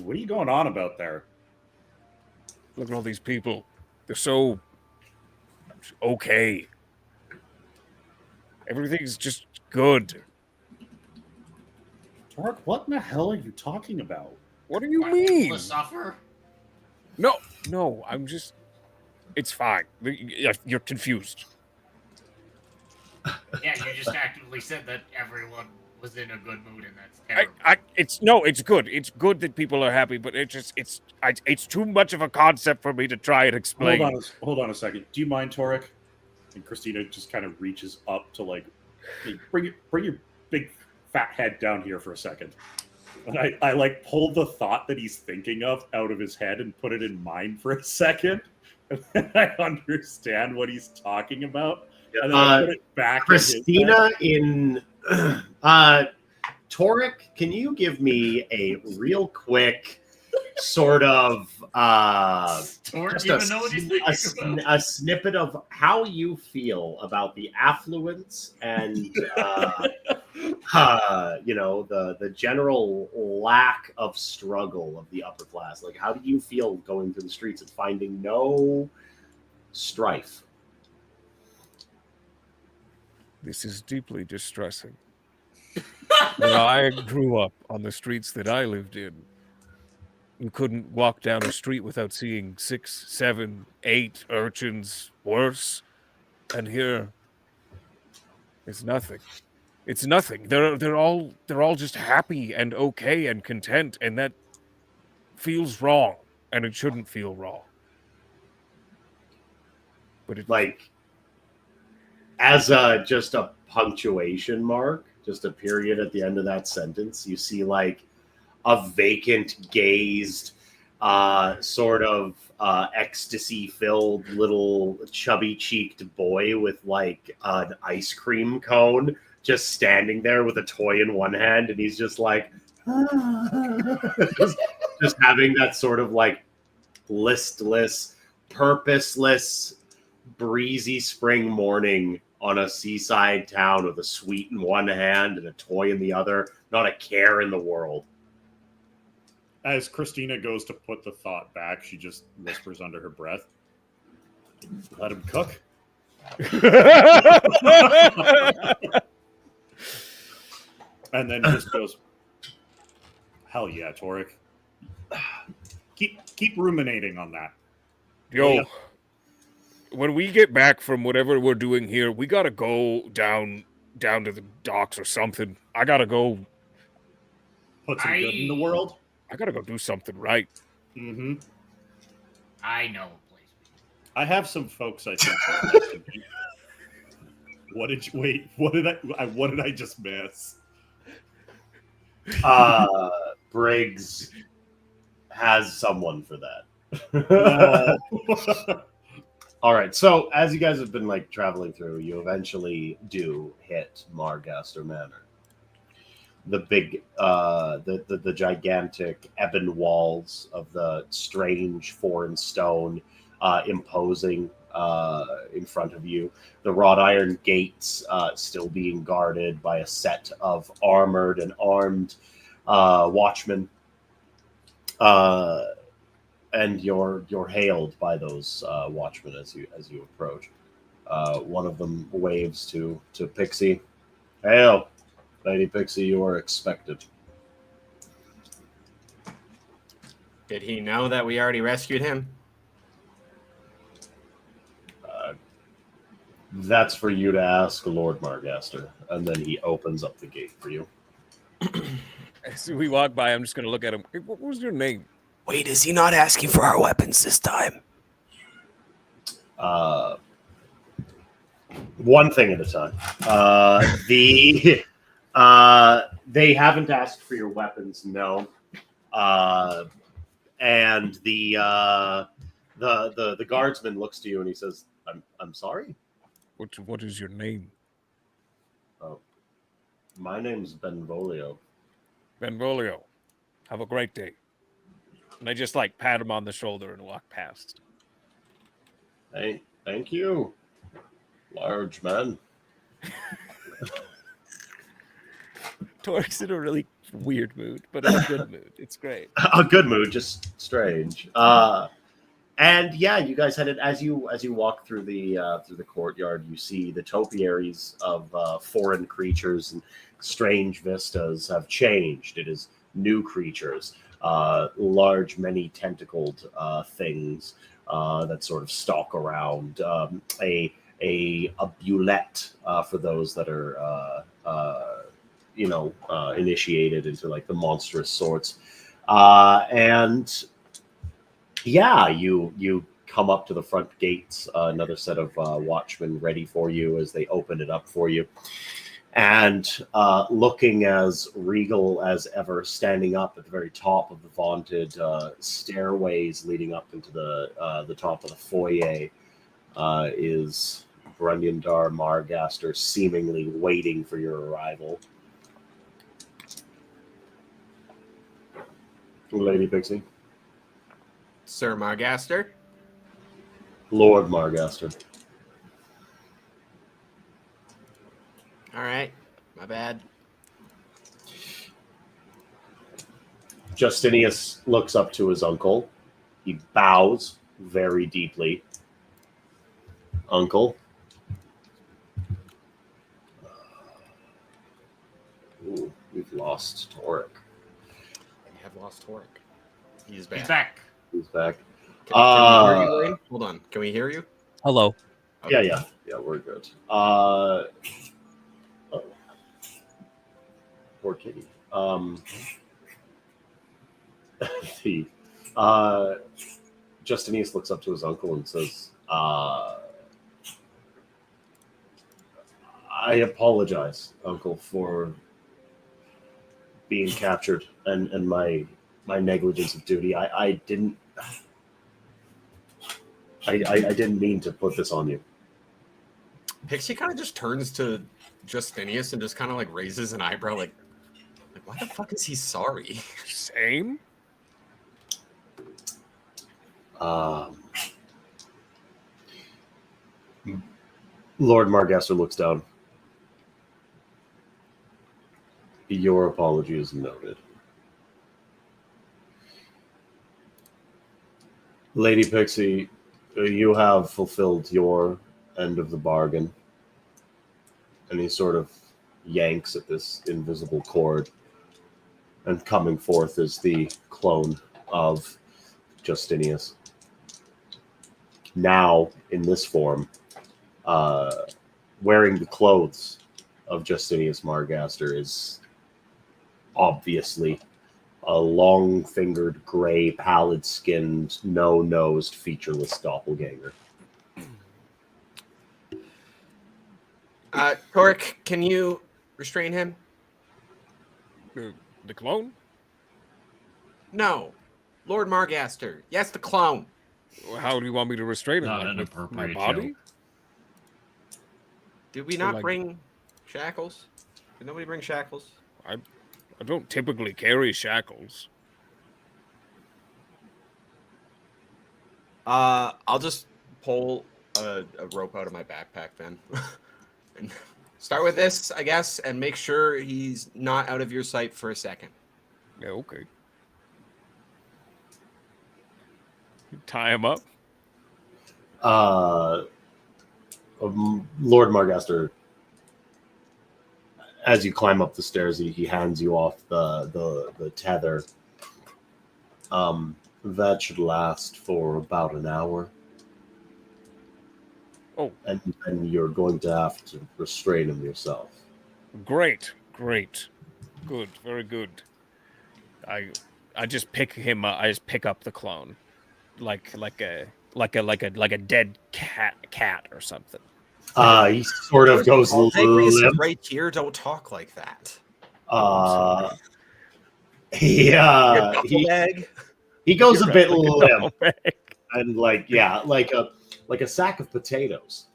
What are you going on about there? Look at all these people. They're so okay. Everything's just good. Torik, what in the hell are you talking about? What do you mean? To suffer? No, I'm just... It's fine. You're confused. Yeah, you just actively said that everyone was in a good mood, and that's terrible. It's good. It's good that people are happy, but it's too much of a concept for me to try and explain. Hold on a second. Do you mind, Torik? And Christina just kind of reaches up to like, hey, bring your big fat head down here for a second. And I like pulled the thought that he's thinking of out of his head and put it in mine for a second. And then I understand what he's talking about. And then I put it back. Christina in Torik, can you give me a real quick sort of just a snippet of how you feel about the affluence and the general lack of struggle of the upper class? Like, how do you feel going through the streets and finding no strife? This is deeply distressing. When I grew up on the streets that I lived in, you couldn't walk down a street without seeing 6, 7, 8 urchins worse. And here, it's nothing. It's nothing. They're all just happy and okay and content, and that feels wrong, and it shouldn't feel wrong. But it's like as just a punctuation mark, just a period at the end of that sentence, you see like a vacant gazed sort of ecstasy-filled little chubby-cheeked boy with like an ice cream cone just standing there with a toy in one hand, and he's just like just having that sort of like listless, purposeless, breezy spring morning on a seaside town with a sweet in one hand and a toy in the other, not a care in the world. As Christina goes to put the thought back, she just whispers under her breath, "Let him cook." And then just goes, "Hell yeah, Torek. Keep ruminating on that." Yo, when we get back from whatever we're doing here, we gotta go down to the docks or something. I gotta go. Put some good in the world. I gotta go do something right. Mm-hmm. I know a place. I have some folks I think. What did you wait? What did I just miss? Briggs has someone for that. No. All right. So as you guys have been like traveling through, you eventually do hit Margaster Manor. The big, the gigantic ebon walls of the strange foreign stone imposing in front of you. The wrought iron gates still being guarded by a set of armored and armed watchmen. And you're hailed by those watchmen as you approach. One of them waves to Pixie. Hail, Lady Pixie, you are expected. Did he know that we already rescued him? That's for you to ask Lord Margaster. And then he opens up the gate for you. As we walk by, I'm just gonna look at him. Hey, what was your name? Wait, is he not asking for our weapons this time? One thing at a time. They haven't asked for your weapons, no. And the guardsman looks to you and he says, "I'm sorry. What is your name?" Oh, my name's Benvolio. Benvolio. Have a great day. And I just like pat him on the shoulder and walk past. Hey, thank you, large man. Torek's in a really weird mood, but in a good mood. It's great. A good mood, just strange. And yeah, you guys headed as you walk through the courtyard. You see the topiaries of foreign creatures and strange vistas have changed. It is new creatures, large, many tentacled things that sort of stalk around. A bulette for those that are initiated into like the monstrous sorts, and yeah, you come up to the front gates. Another set of watchmen ready for you as they open it up for you, and looking as regal as ever, standing up at the very top of the vaunted stairways leading up into the top of the foyer, is Brunyundar Margaster, seemingly waiting for your arrival. Lady Pixie. Sir Margaster? Lord Margaster. All right. My bad. Justinius looks up to his uncle. He bows very deeply. Uncle. Ooh, we've lost Torek. We have lost Torek. He's back. He's back. He's back. Can we hear you, Lane? Hold on. Can we hear you? Hello. Okay. Yeah, we're good. Poor kitty. Justinius looks up to his uncle and says, I apologize, Uncle, for being captured and my negligence of duty. I didn't mean to put this on you. Pixie kind of just turns to Justinius and just kind of like raises an eyebrow, like why the fuck is he sorry? Same. Lord Margaster looks down. Your apology is noted. Lady Pixie, you have fulfilled your end of the bargain. And he sort of yanks at this invisible cord. And coming forth is the clone of Justinius. Now, in this form, wearing the clothes of Justinius Margaster is obviously a long-fingered, gray, pallid-skinned, no-nosed, featureless doppelganger. Torek, can you restrain him? The clone? No. Lord Margaster. Yes, the clone. How do you want me to restrain him? Not an With my appropriate body? joke. Did we not bring shackles? Did nobody bring shackles? I don't typically carry shackles. I'll just pull a rope out of my backpack then. And start with this, I guess, and make sure he's not out of your sight for a second. Yeah, okay. Tie him up. Lord Margaster, as you climb up the stairs, he hands you off the tether. That should last for about an hour. Oh. And you're going to have to restrain him yourself. Great. Good, very good. I just pick him up. I just pick up the clone, like a dead cat or something. He sort of goes limp. Right here, don't talk like that. He goes a bit limp, and like a sack of potatoes.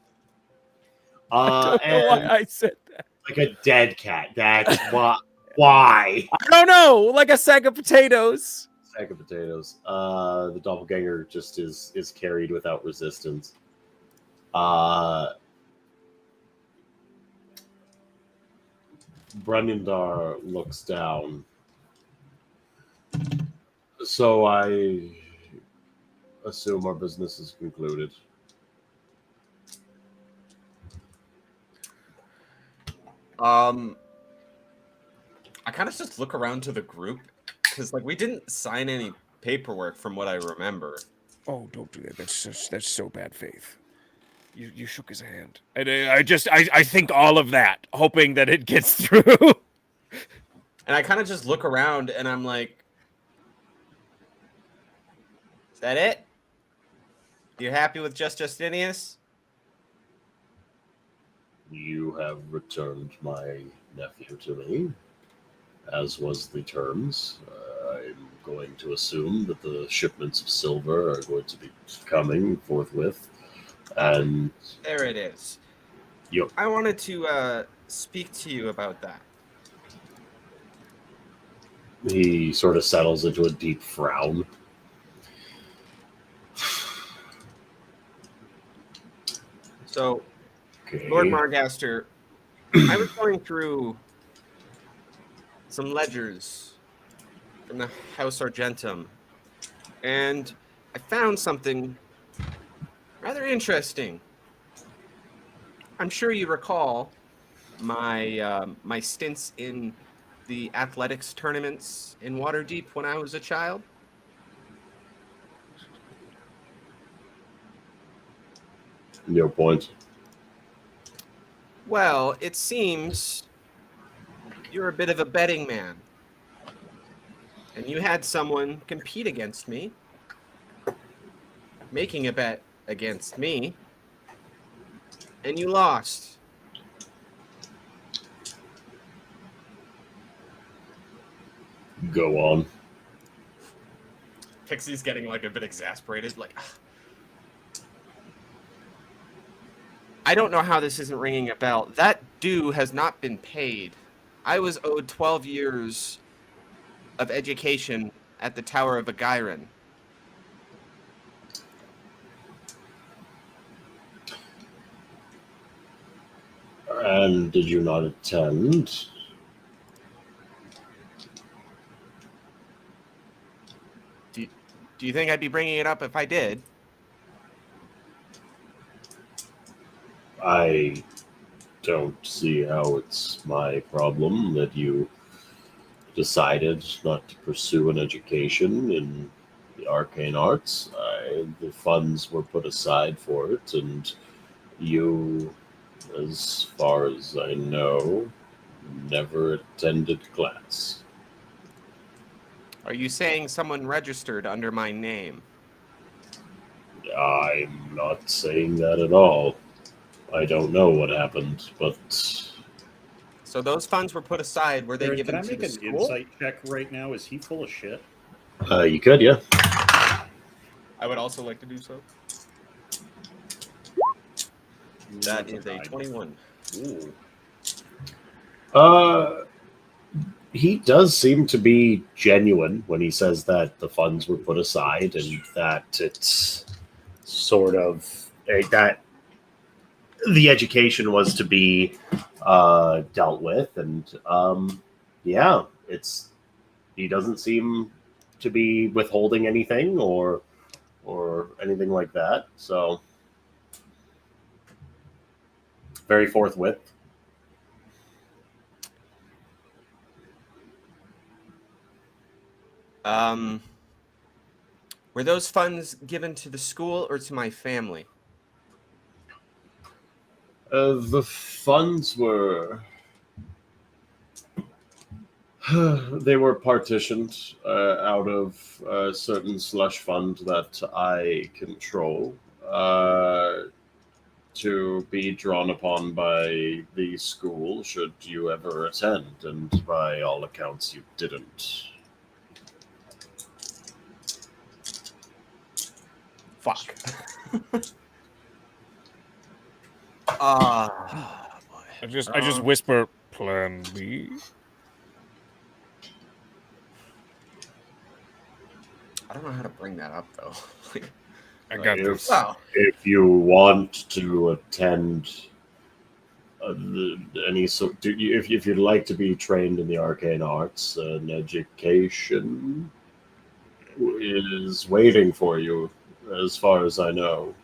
I don't know why I said that. Like a dead cat. That's why. I don't know. Like a sack of potatoes. Sack of potatoes. The doppelganger just is carried without resistance. Brunyundar looks down. So I assume our business is concluded. I kind of just look around to the group because, like, we didn't sign any paperwork from what I remember. Oh, don't do that. That's so bad faith. You shook his hand, and I think all of that, hoping that it gets through. And I kind of just look around, and I'm like, "Is that it? You happy with Justinius?" You have returned my nephew to me, as was the terms. I'm going to assume that the shipments of silver are going to be coming forthwith. And there it is. Yep. I wanted to speak to you about that. He sort of settles into a deep frown. So, okay. Lord Margaster, I was going through some ledgers from the House Argentum, and I found something rather interesting. I'm sure you recall my my stints in the athletics tournaments in Waterdeep when I was a child. Your point. Well, it seems you're a bit of a betting man. And you had someone compete against me, making a bet against me, and you lost. Go on. Pixie's getting like a bit exasperated. Like, I don't know how this isn't ringing a bell. That due has not been paid. I was owed 12 years of education at the Tower of Agyren. And did you not attend? Do you think I'd be bringing it up if I did? I don't see how it's my problem that you decided not to pursue an education in the arcane arts. The funds were put aside for it, and you, as far as I know, never attended class. Are you saying someone registered under my name? I'm not saying that at all. I don't know what happened, but... So those funds were put aside. Were they Aaron, given can I to make the an school? insight check right now? Is he full of shit? You could, yeah. I would also like to do so. That is a 21. Ooh. He does seem to be genuine when he says that the funds were put aside and that it's sort of that the education was to be dealt with, and yeah, he doesn't seem to be withholding anything or anything like that. So very forthwith. Were those funds given to the school or to my family? The funds were they were partitioned out of a certain slush fund that I control to be drawn upon by the school should you ever attend, and by all accounts you didn't. Fuck. Boy. I just whisper, Plan B. I don't know how to bring that up though. I got this. If you want to attend any sort, if you'd like to be trained in the arcane arts, an education is waiting for you, as far as I know.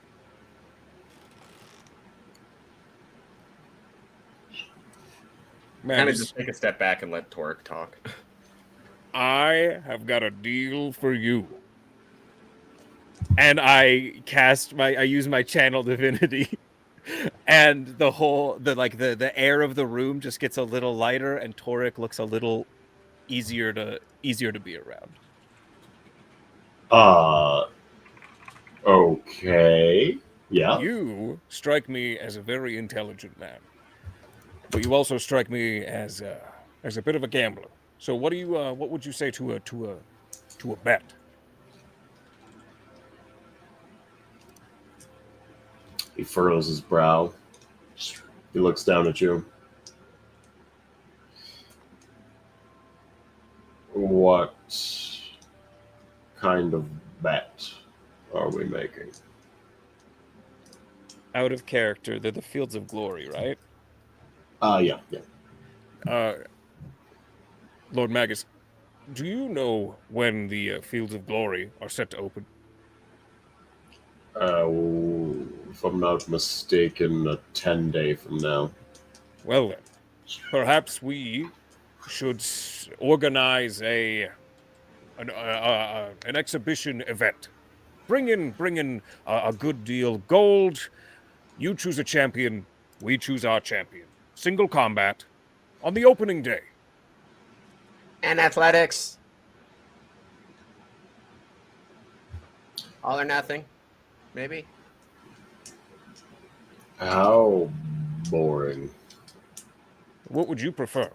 Man, kind of just take a step back and let Torek talk. I have got a deal for you. And I use my channel divinity, and the air of the room just gets a little lighter, and Torek looks a little easier to be around. Okay. Yeah. You strike me as a very intelligent man, but you also strike me as a bit of a gambler. So what would you say to a bet? He furrows his brow. He looks down at you. What kind of bet are we making? Out of character, they're the Fields of Glory, right? Yeah. Lord Magus, do you know when the Fields of Glory are set to open? If I'm not mistaken, a 10-day from now. Well then, perhaps we should organize an exhibition event. Bring in a good deal. Gold. You choose a champion. We choose our champion. Single combat on the opening day. And athletics. All or nothing. Maybe. How boring. What would you prefer?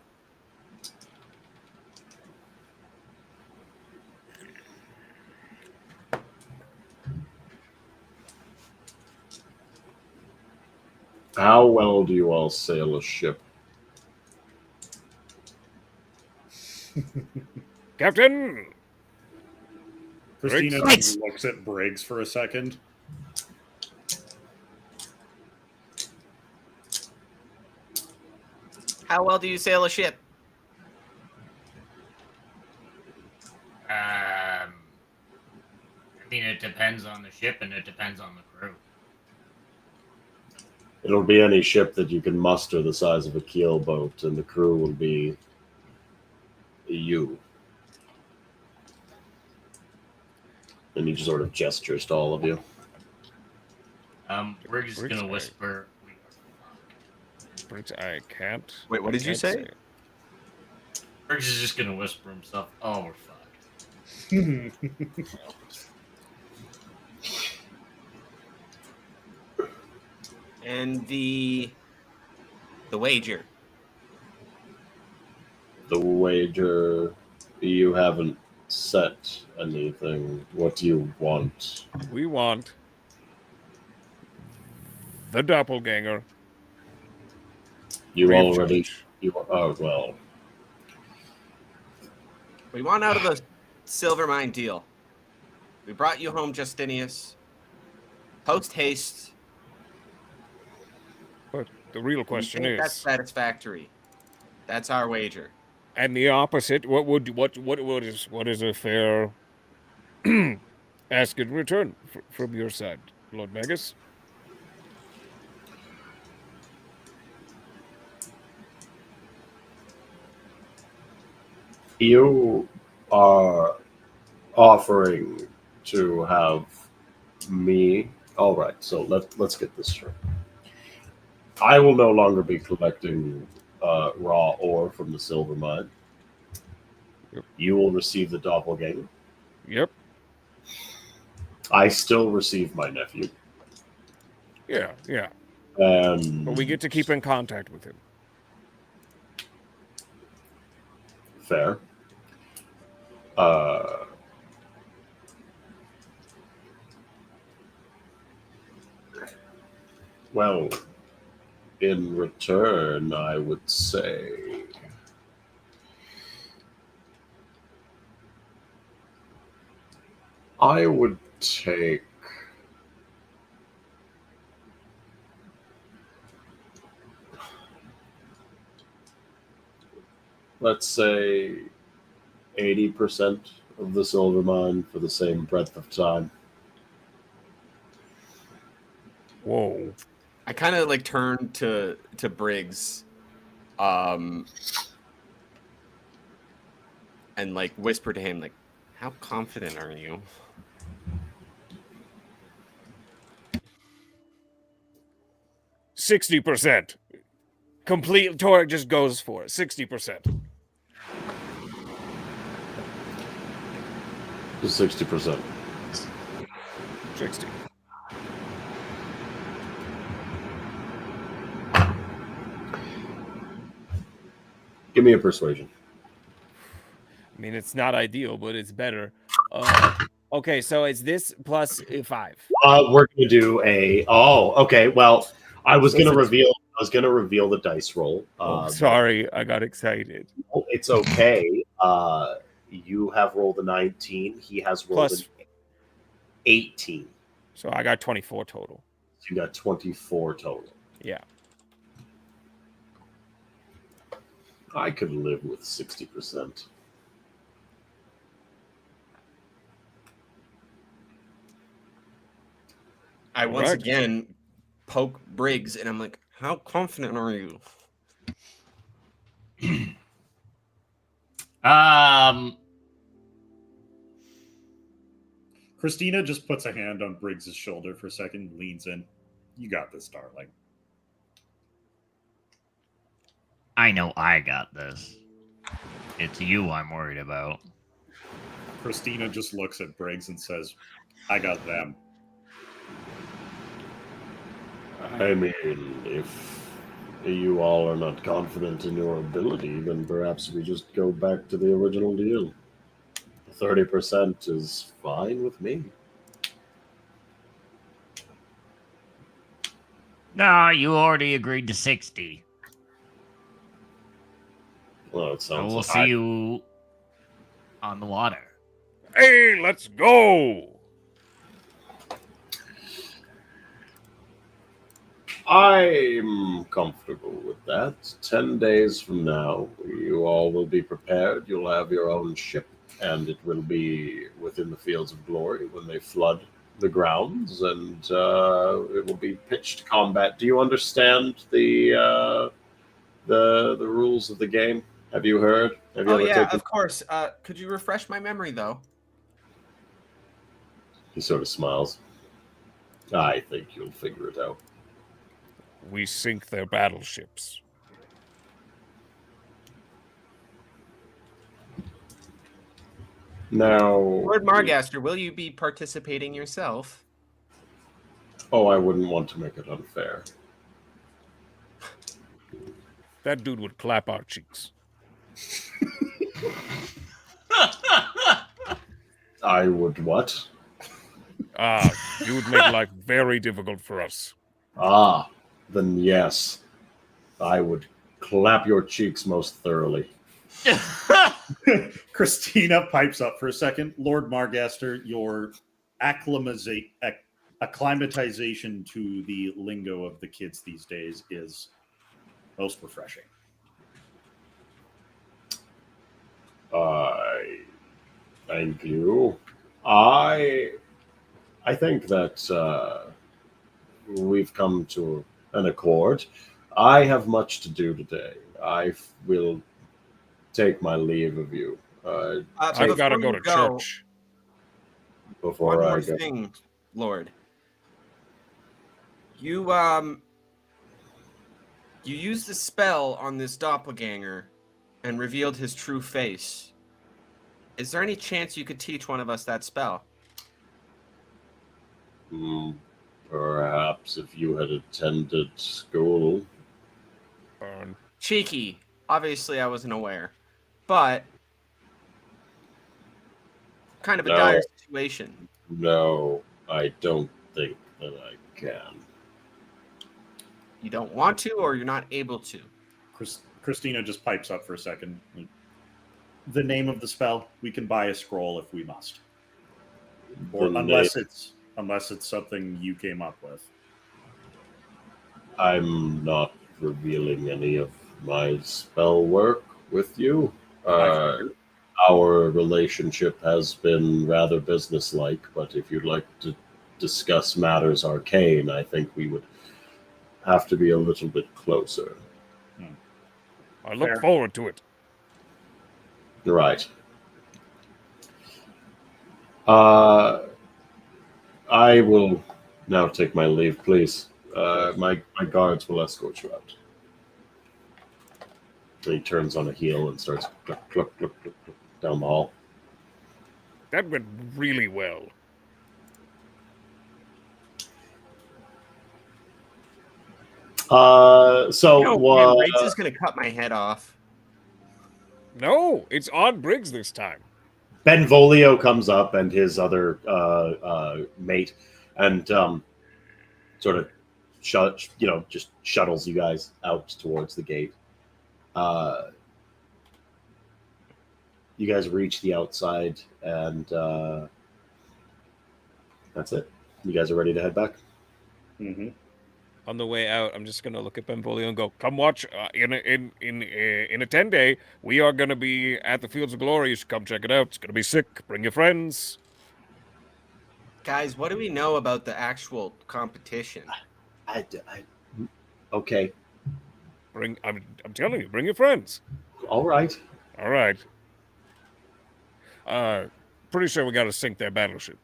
How well do you all sail a ship? Captain! Christina Briggs. looks at Briggs for a second. How well do you sail a ship? I mean, it depends on the ship and it depends on the crew. It'll be any ship that you can muster the size of a keel boat, and the crew will be you. And he just sort of gestures to all of you. We're just gonna whisper. Briggs, I can't. Wait, what did you say? Briggs is just gonna whisper himself. Oh, we're fucked. And the wager. The wager, you haven't set anything. What do you want? We want the doppelganger. You Free of already. charge. Oh, well. We want out of the silver mine deal. We brought you home, Justinius. Post haste. But the real question You think that's is, satisfactory. That's our wager. and the opposite. What is a fair ask in return from your side, Lord Magus? You are offering to have me. All right, so let's get this straight. I will no longer be collecting raw ore from the silver mine. Yep. You will receive the doppelganger. Yep. I still receive my nephew. Yeah. And But we get to keep in contact with him. fair. Well, in return, I would say I would take let's say 80% of the silver mine for the same breadth of time. Whoa. I kind of like turn to Briggs, and like whisper to him, like, "How confident are you?" 60%. Complete. Torque just goes for it. 60%. 60%. 60. Give me a persuasion. I mean, it's not ideal, but it's better. Okay, so it's this plus 5. We're gonna do a. Oh, okay. Well, I was gonna Listen. reveal the dice roll. Sorry, I got excited. It's okay. You have rolled a 19. He has rolled Plus- an 18. So I got 24 total. So you got 24 total. Yeah. I could live with 60%. I once Right. again poke Briggs, and I'm like, "How confident are you?" Christina just puts a hand on Briggs's shoulder for a second, leans in. You got this, darling. I know I got this. It's you I'm worried about. Christina just looks at Briggs and says, I got them. I mean, if you all are not confident in your ability, then perhaps we just go back to the original deal. 30% is fine with me. No, you already agreed to 60. Well, it So sounds we'll like see you on the water. Hey, let's go! I'm comfortable with that. 10 days from now, you all will be prepared. You'll have your own ship, and it will be within the fields of glory when they flood the grounds, and it will be pitched combat. Do you understand the rules of the game? Have you heard? Have you Oh ever yeah, taken? of course. Could you refresh my memory though? He sort of smiles. I think you'll figure it out. We sink their battleships. Now, Lord Margaster, will you be participating yourself? oh, I wouldn't want to make it unfair. That dude would clap our cheeks. I would what? You would make life very difficult for us. Ah, then yes, I would clap your cheeks most thoroughly. Christina pipes up for a second. Lord Margaster, your acclimatization to the lingo of the kids these days is most refreshing. Thank you. I think that we've come to an accord. I have much to do today. I will take my leave of you. I've got to go to church. Before One I more go. thing, Lord. You used a spell on this doppelganger and revealed his true face. Is there any chance you could teach one of us that spell? Perhaps if you had attended school. Cheeky. Obviously, I wasn't aware. But kind of a dire situation. No, I don't think that I can. You don't want to, or you're not able to? Christina just pipes up for a second. The name of the spell, we can buy a scroll if we must. Or unless it's something you came up with. I'm not revealing any of my spell work with you. Our relationship has been rather businesslike, but if you'd like to discuss matters arcane, I think we would have to be a little bit closer. I look forward to it. Right. I will now take my leave, please. My guards will escort you out. And he turns on a heel and starts cluck, cluck, cluck, cluck, cluck, down the hall. That went really well. Briggs is going to cut my head off. No, it's on Briggs this time. Benvolio comes up and his other mate, and sort of just shuttles you guys out towards the gate. You guys reach the outside, and that's it. You guys are ready to head back. Mm-hmm. On the way out, I'm just gonna look at Benvolio and go, "Come watch in a 10-day. We are gonna be at the Fields of Glory. You should come check it out. It's gonna be sick. Bring your friends." Guys, what do we know about the actual competition? Okay. I'm telling you, bring your friends. All right. All right. Pretty sure we got to sink their battleship.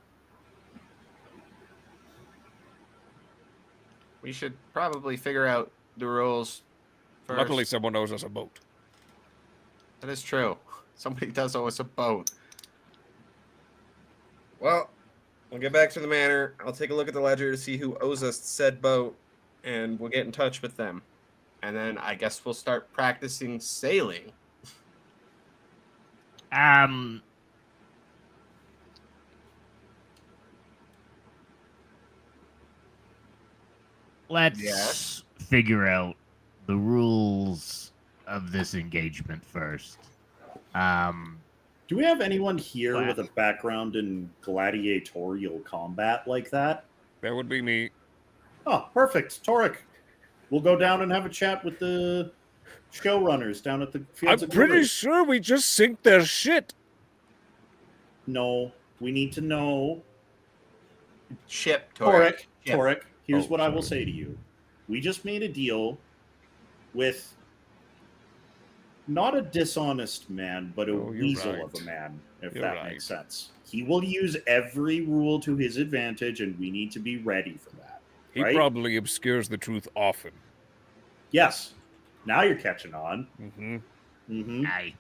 We should probably figure out the rules first. Luckily, someone owes us a boat. That is true. Somebody does owe us a boat. Well, we'll get back to the manor. I'll take a look at the ledger to see who owes us said boat, and we'll get in touch with them. And then I guess we'll start practicing sailing. let's figure out the rules of this engagement first. Do we have anyone here Wow. with a background in gladiatorial combat like that? That would be me. Oh, perfect. Torek. We'll go down and have a chat with the showrunners down at the Fields I'm of pretty Glory. sure we just sink their shit. No, we need to know. Chip, Torek. Torek, here's Oh, what I will sorry. say to you. We just made a deal with not a dishonest man, but a Oh, you're weasel right. of a man, if You're that right. makes sense. He will use every rule to his advantage, and we need to be ready for that. He right? probably obscures the truth often. Yes. Now you're catching on. Mm-hmm. Mm-hmm. Aye.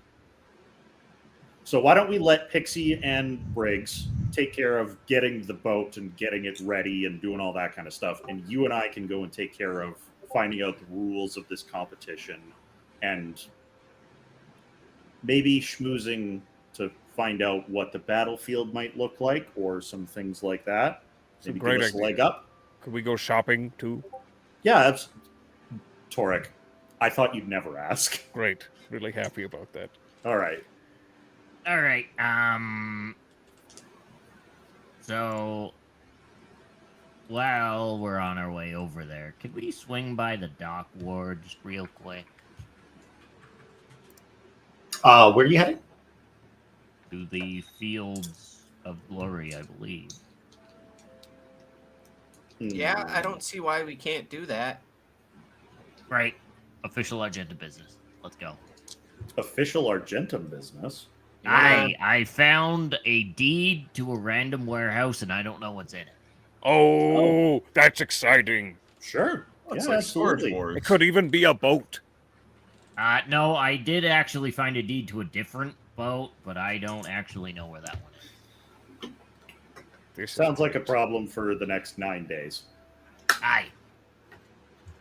So why don't we let Pixie and Briggs take care of getting the boat and getting it ready and doing all that kind of stuff, and you and I can go and take care of finding out the rules of this competition and maybe schmoozing to find out what the battlefield might look like or some things like that. It's a Maybe great give us a idea. leg up. Could we go shopping too? Yeah, that's Torek. I thought you'd never ask. Great. Really happy about that. All right. All right. So while we're on our way over there, could we swing by the dock ward just real quick? Where are you heading? To the Fields of Glory, I believe. Yeah, I don't see why we can't do that. Right. Official agenda business. Let's go. Official Argentum business. I found a deed to a random warehouse, and I don't know what's in it. Oh, that's exciting. Sure. It's Yeah, like Storage absolutely. Wars. It could even be a boat. No, I did actually find a deed to a different boat, but I don't actually know where that one is. This Sounds is like a great. problem for the next 9 days. Aye.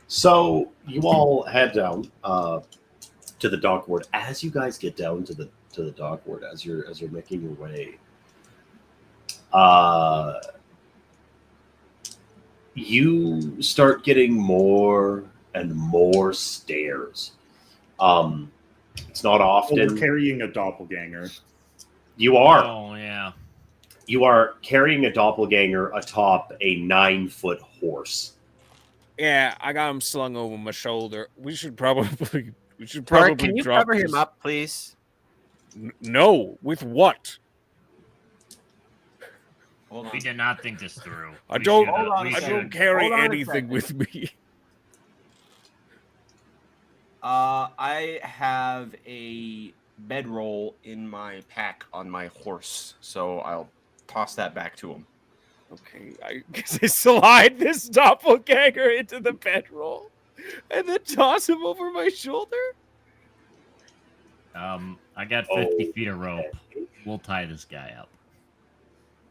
So you all head down to the dock ward. As you guys get down to the dock ward, as you're making your way, you start getting more and more stares. It's not Well, often. we're carrying a doppelganger. You are. Oh, yeah. You are carrying a doppelganger atop a 9-foot horse. Yeah, I got him slung over my shoulder. We should probably Torek, can you drop cover this. him up, please? No, with what? Hold We on. did not think this through. I We don't. shoulda- Hold on a we I second. don't shoulda- carry Hold on a anything second. with me. I have a bedroll in my pack on my horse, so I'll toss that back to him. Okay, I guess I slide this doppelganger into the bedroll and then toss him over my shoulder. I got 50 Oh. feet of rope. We'll tie this guy up.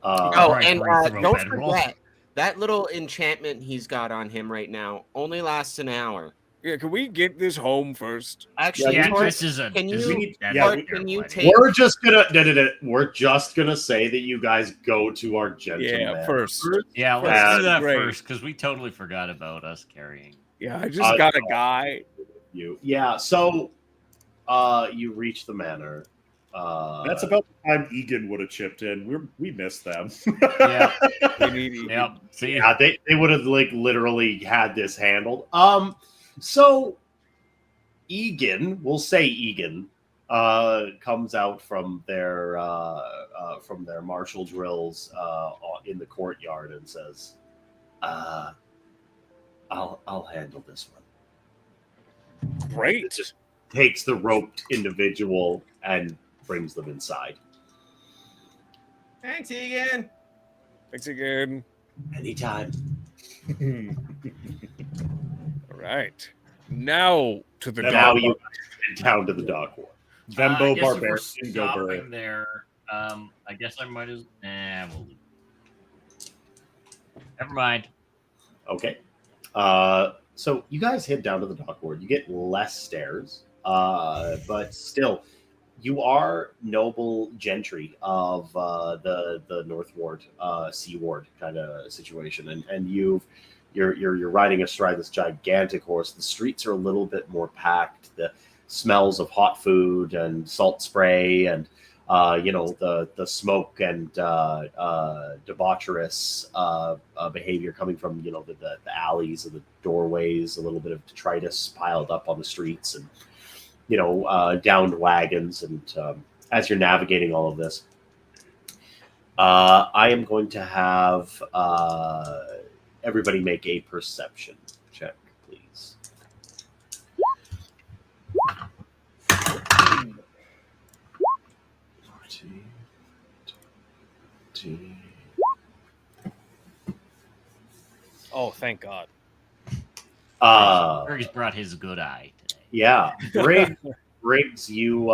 Oh, Alright, and right, throw don't bedroll. forget, that little enchantment he's got on him right now only lasts an hour. Yeah, can we get this home first? Actually, Yeah, Torek, this is a. can this you- is- we- that's yeah, a we- can you terrible take- We're just gonna say that you guys go to our gentleman. Yeah, first. Yeah, let's Yeah, do that great. first because we totally forgot about us carrying. Yeah, I just got a guy. Yeah. So, you reach the manor. That's about the time Egan would have chipped in. We missed them. Yeah. We need Yep. See. Yeah, they would have like literally had this handled. So Egan, we'll say Egan, comes out from their martial drills in the courtyard and says, "I'll handle this one." Great. Just takes the roped individual and brings them inside. Thanks, Egan. Thanks again. Anytime. All right. Now to the Now dock. you head down to the dock ward. Vembo I guess if we're Barbarian Gober. stopping there. I guess I might as. We'll leave. Never mind. Okay. So you guys head down to the dock ward. You get less stairs, but still, you are noble gentry of the North Ward, Sea Ward kind of situation, and you're riding astride this gigantic horse. The streets are a little bit more packed. The smells of hot food and salt spray and the smoke and debaucherous behavior coming from the alleys and the doorways. A little bit of detritus piled up on the streets, and downed wagons. And as you're navigating all of this, I am going to have everybody make a perception check, please. Oh, thank God. Briggs brought his good eye today. Yeah, Briggs, you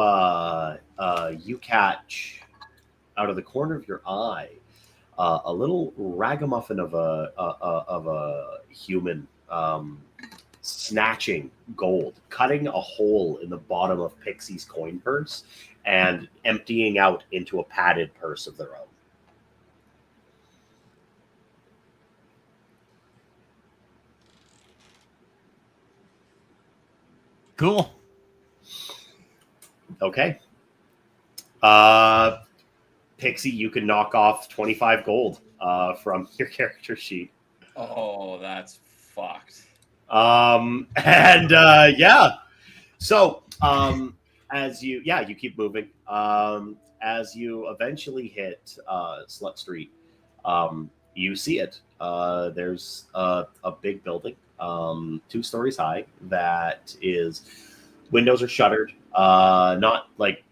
catch out of the corner of your eye a little ragamuffin of a human snatching gold, cutting a hole in the bottom of Pixie's coin purse and emptying out into a padded purse of their own. Cool. Okay. Pixie, you can knock off 25 gold from your character sheet. Oh, that's fucked. So as you keep moving. As you eventually hit Slut Street, you see it. There's a big building, 2 stories high, that is, windows are shuttered, not like,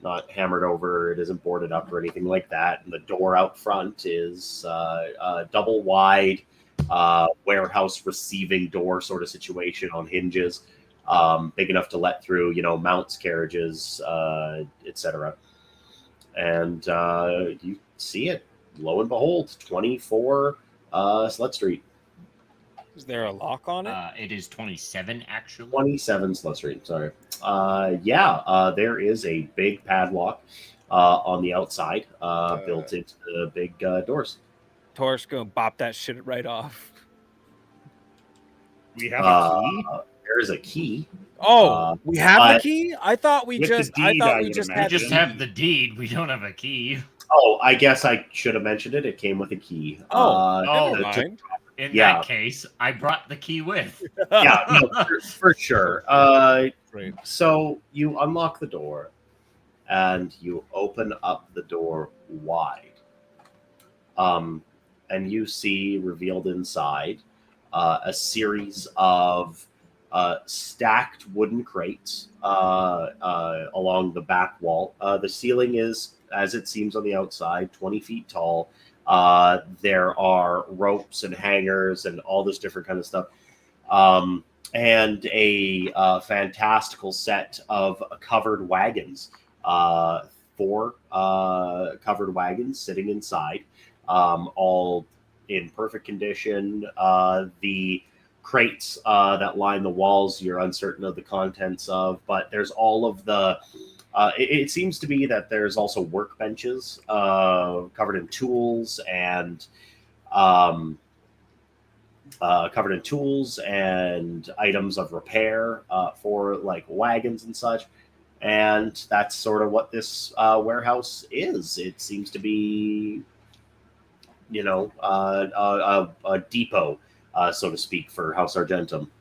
not hammered over. It isn't boarded up or anything like that. And the door out front is a double wide warehouse receiving door sort of situation on hinges, big enough to let through, mounts, carriages, etc. And you see it. Lo and behold, 24 Slut Street. Is there a lock on it? It is 27, actually. 27 Slut Street, sorry. There is a big padlock on the outside built into the big doors. Tor's gonna bop that shit right off. We have a key? There is a key. We have the key? I thought we with just the deed, I would just We had imagine. just have the deed. We don't have a key. Oh, I guess I should have mentioned it. It came with a key. never to- mind. In Yeah. that case, I brought the key with. Yeah, no, for sure. Great. So you unlock the door, and you open up the door wide. And you see revealed inside a series of stacked wooden crates along the back wall. The ceiling is, as it seems on the outside, 20 feet tall. There are ropes and hangers and all this different kind of stuff. And a fantastical set of covered wagons, 4 covered wagons sitting inside, all in perfect condition. The crates that line the walls, you're uncertain of the contents of, but there's all of the it seems to be that there's also workbenches covered in tools and items of repair for like wagons and such. And that's sort of what this warehouse is. It seems to be, a depot, so to speak, for House Argentum.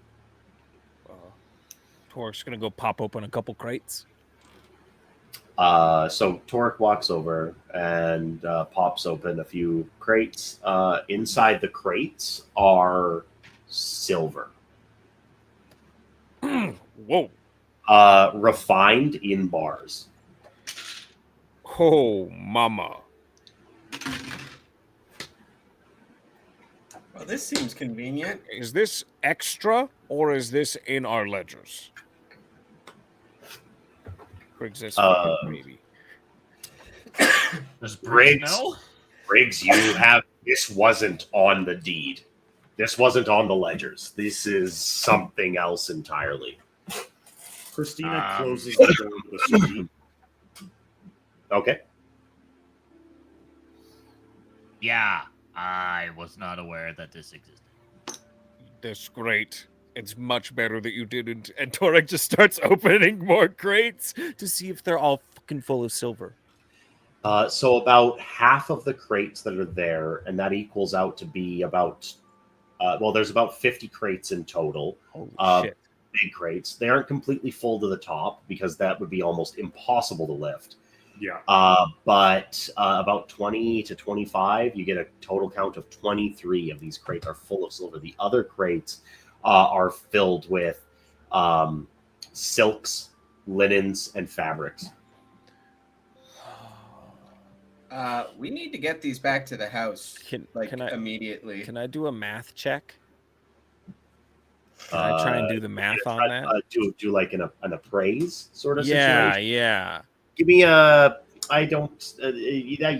Tor's gonna go pop open a couple crates. So Torek walks over and pops open a few crates. Inside the crates are silver. Whoa. Refined in bars. Oh, mama. Well, this seems convenient. Is this extra or is this in our ledgers? Briggs, that's fucking gravy. Does Briggs, Briggs know? Briggs, this wasn't on the deed. This wasn't on the ledgers. This is something else entirely. Christina closes the door to the street. Okay. Yeah, I was not aware that this existed. That's great. It's much better that you didn't. And Torek just starts opening more crates to see if they're all fucking full of silver. So about half of the crates that are there, and that equals out to be about, there's about 50 crates in total. Holy shit. Big crates. They aren't completely full to the top because that would be almost impossible to lift. Yeah. But about 20 to 25, you get a total count of 23 of these crates are full of silver. The other crates are filled with silks, linens, and fabrics. We need to get these back to the house immediately. Can I do a math check? Can I try and do the math on that? Do like an appraise sort of situation? Yeah. Give me that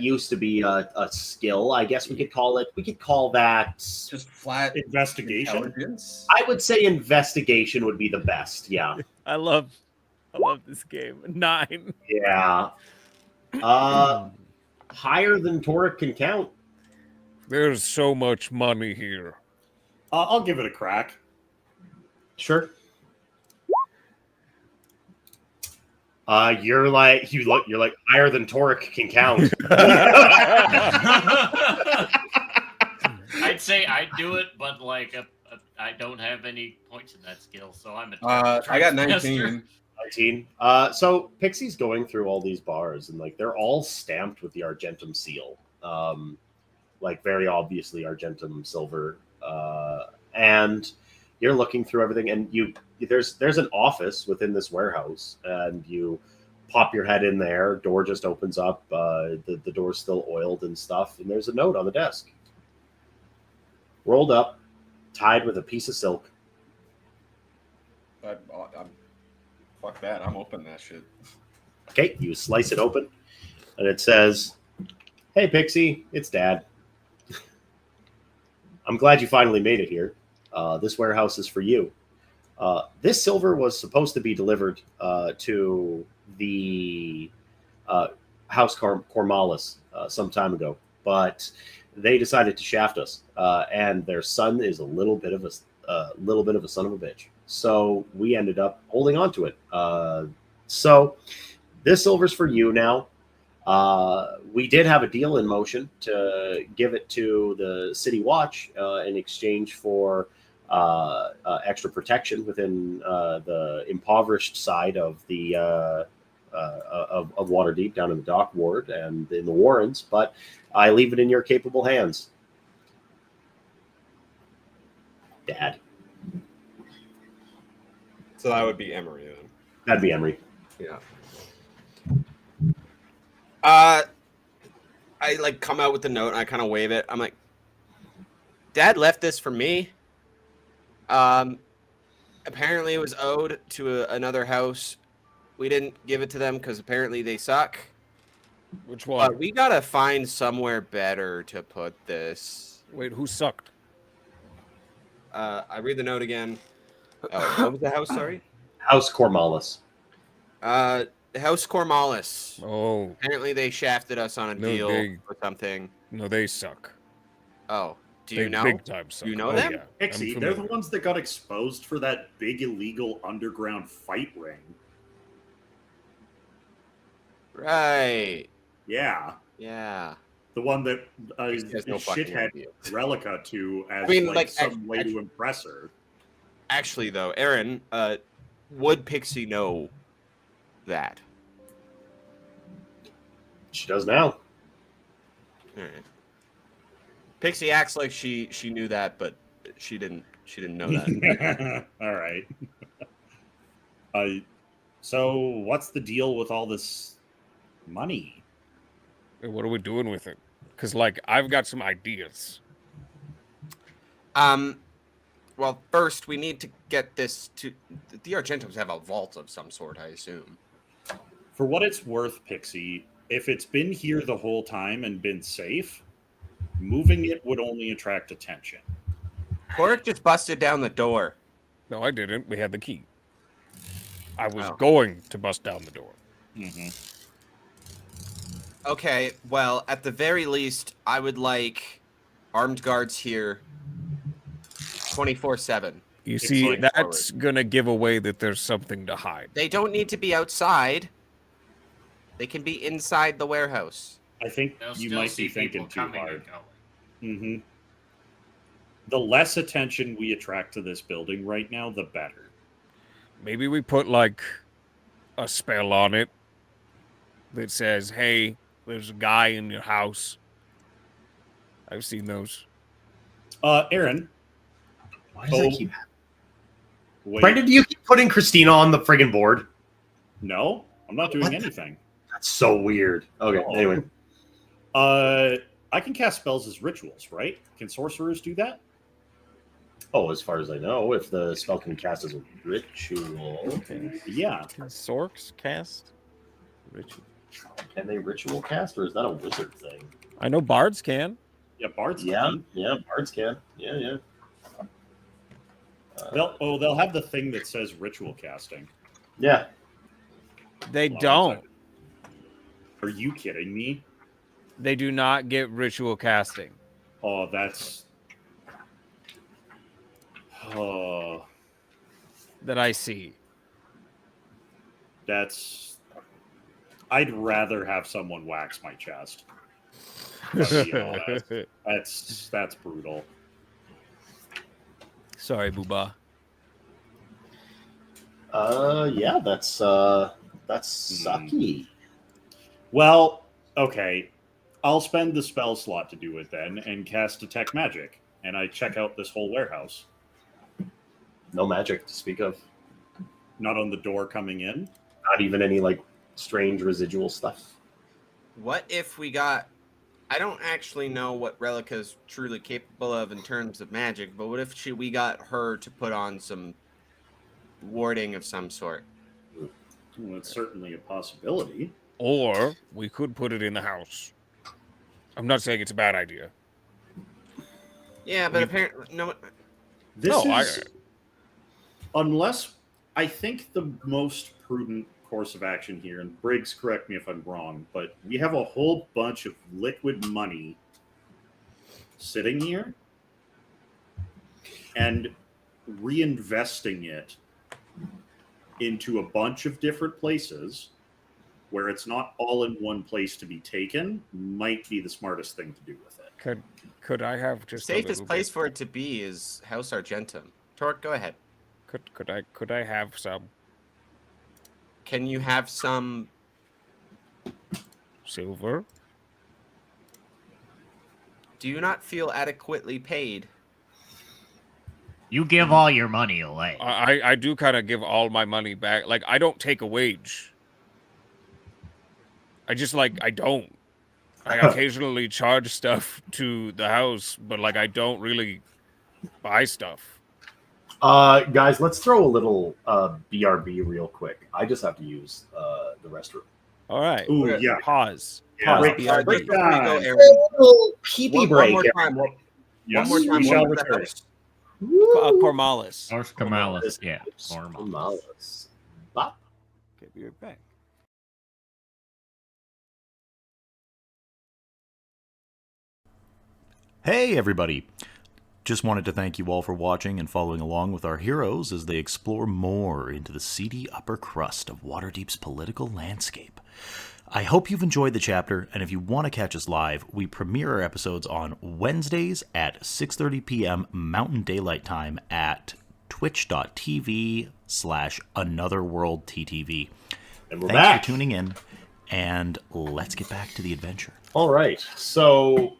used to be a skill. I guess we could call that just flat investigation. I would say investigation would be the best. Yeah. I love this game. 9. Yeah. Higher than Torek can count. There's so much money here. I'll give it a crack. Sure. You're like higher than Torek can count. I'd say I'd do it, but like I don't have any points in that skill, so I'm a. I got 19. 19. So Pixie's going through all these bars, and like they're all stamped with the Argentum seal, like very obviously Argentum silver, and you're looking through everything, and there's an office within this warehouse, and you pop your head in there. Door just opens up. The door's still oiled and stuff, and there's a note on the desk, rolled up, tied with a piece of silk. Fuck that! I'm opening that shit. Okay, you slice it open, and it says, "Hey, Pixie, it's Dad. I'm glad you finally made it here. This warehouse is for you. This silver was supposed to be delivered to the House Cormalis some time ago, but they decided to shaft us, and their son is a little bit of a son of a bitch. So we ended up holding on to it. So this silver's for you now. We did have a deal in motion to give it to the City Watch in exchange for extra protection within the impoverished side of the of Waterdeep, down in the Dock Ward and in the Warrens, but I leave it in your capable hands, Dad. So that would be Emery then. That'd be Emery. Yeah. I like come out with the note and I kind of wave it. I'm like, Dad left this for me. Apparently it was owed to another house. We didn't give it to them because apparently they suck. Which one? We gotta find somewhere better to put this. Wait, who sucked? I read the note again. What was the house? Sorry, House Cormalis. House Cormalis. Oh, apparently they shafted us on a deal or something. No, they suck. Oh, you know? Big time suck. You know them? Yeah, Pixie, they're the ones that got exposed for that big illegal underground fight ring. Right. Yeah. Yeah. The one that no shithead Relica to as some way to impress her. Actually, though, Aaron, would Pixie know that? She does now. All right. Pixie acts like she knew that, but she didn't know that. All right. So what's the deal with all this money? What are we doing with it? Because I've got some ideas. Well, first we need to get this to the Argentums have a vault of some sort, I assume. For what it's worth, Pixie, if it's been here the whole time and been safe, moving it would only attract attention. Torek just busted down the door. No, I didn't. We had the key. I was going to bust down the door. Mm-hmm. Okay, well, at the very least, I would like armed guards here 24/7. You It's see, like that's gonna give away that there's something to hide. They don't need to be outside. They can be inside the warehouse. I think They'll you still might see be thinking people too coming hard. and going. The less attention we attract to this building right now, the better. Maybe we put like a spell on it that says, "Hey, there's a guy in your house." I've seen those. Aaron. Why does that keep Wait. Brendan, do you keep putting Christina on the friggin' board? No, I'm not doing What? anything. That's so weird. Okay, Oh. anyway. I can cast spells as rituals, right? Can sorcerers do that? Oh, as far as I know, if the spell can cast as a ritual, Yeah. Can Sorks cast ritual? can they ritual cast, or is that a wizard thing? I know bards can. Yeah, bards Yeah, can. yeah, bards can. Yeah. They'll have the thing that says ritual casting. Yeah. They Hold on one don't. second. Are you kidding me? They do not get ritual casting. Oh, that's. Oh, That I see. that's. I'd rather have someone wax my chest. Gotta be honest. That's brutal. Sorry, Booba. Yeah, that's sucky. Well, okay. I'll spend the spell slot to do it then and cast Detect Magic. And I check out this whole warehouse. No magic to speak of. Not on the door coming in. Not even any like strange residual stuff. What if we got... I don't actually know what Relica's truly capable of in terms of magic, but what if we got her to put on some warding of some sort? Well, it's certainly a possibility. Or we could put it in the house. I'm not saying it's a bad idea. Yeah, but apparently... No, This No, is... Unless... I think the most prudent course of action here, and Briggs, correct me if I'm wrong, but we have a whole bunch of liquid money sitting here, and reinvesting it into a bunch of different places where it's not all in one place to be taken might be the smartest thing to do with it. Could I have just a safest little place bit- for it to be is House Argentum. Torque, go ahead. Could I have some Can you have some... silver? Do you not feel adequately paid? You give all your money away. I do kind of give all my money back. Like, I don't take a wage. I just, like, I don't. I occasionally charge stuff to the house, but, like, I don't really buy stuff. Guys, let's throw a little BRB real quick. I just have to use the restroom. All right. Ooh, Okay. yeah. Pause. Yeah. Pause. Break- BRB. break Before we go, time. Aaron, Pee-pee one break. more time. One Yes, more time. we shall What was the return. house? Cormalis. North Cormalis, yeah. Cormalis. Cormalis. Bop. Okay, be right back. Hey everybody! Just wanted to thank you all for watching and following along with our heroes as they explore more into the seedy upper crust of Waterdeep's political landscape. I hope you've enjoyed the chapter, and if you want to catch us live, we premiere our episodes on Wednesdays at 6:30 p.m. Mountain Daylight Time at twitch.tv/anotherworldttv. And we're Thanks back. for tuning in, and let's get back to the adventure. All right. So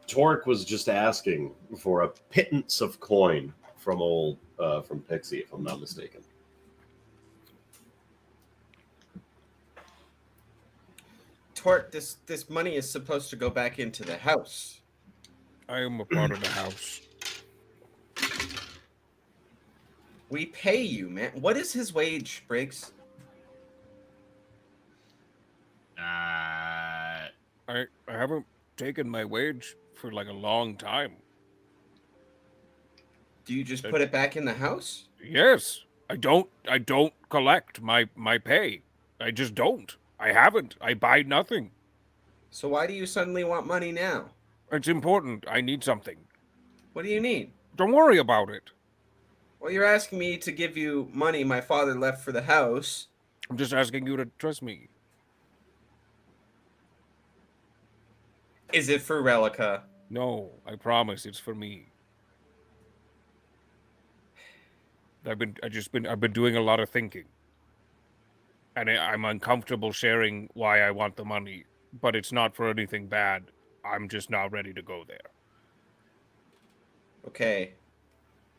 Torque was just asking for a pittance of coin from from Pixie, if I'm not mistaken. Torque, this money is supposed to go back into the house. I am a part of the house. We pay you, man. What is his wage, Briggs? I haven't taken my wage for like a long time. Do you just put it back in the house? Yes. I don't collect my pay. I just don't. I haven't. I buy nothing. So why do you suddenly want money now? It's important. I need something. What do you need? Don't worry about it. Well, you're asking me to give you money my father left for the house. I'm just asking you to trust me. Is it for Relica? No, I promise it's for me. I've been doing a lot of thinking. And I'm uncomfortable sharing why I want the money, but it's not for anything bad. I'm just not ready to go there. Okay.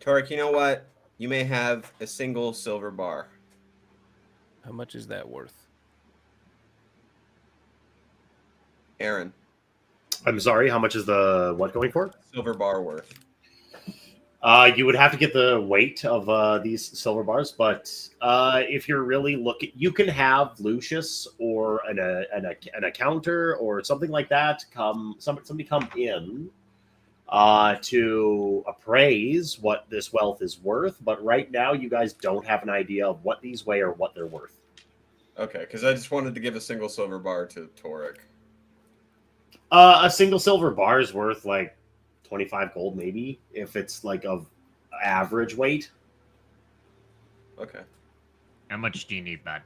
Torek, you know what? You may have a single silver bar. How much is that worth? Aaron. I'm sorry, how much is the what going for? Silver bar worth. You would have to get the weight of these silver bars, but if you're really looking, you can have Lucius or an accountant or something like that somebody come in to appraise what this wealth is worth. But right now, you guys don't have an idea of what these weigh or what they're worth. Okay, because I just wanted to give a single silver bar to Torek. A single silver bar is worth like 25 gold, maybe, if it's like of average weight. Okay. How much do you need, bud?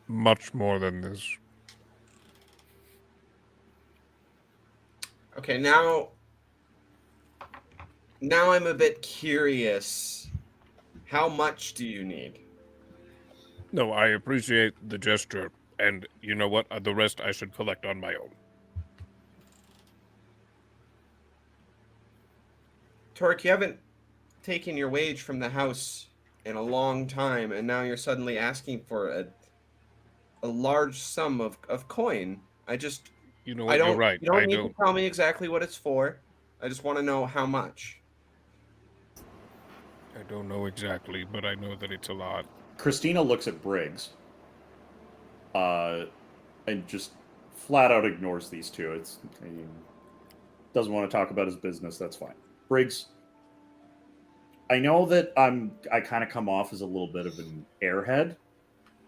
Much more than this. Okay, now I'm a bit curious. How much do you need? No, I appreciate the gesture, and you know what? The rest I should collect on my own. Torek, you haven't taken your wage from the house in a long time, and now you're suddenly asking for a large sum of coin. You know what? You're right. You don't need to tell me exactly what it's for. I just want to know how much. I don't know exactly, but I know that it's a lot. Christina looks at Briggs, and just flat out ignores these two. He doesn't want to talk about his business. That's fine. Briggs, I know that I kind of come off as a little bit of an airhead.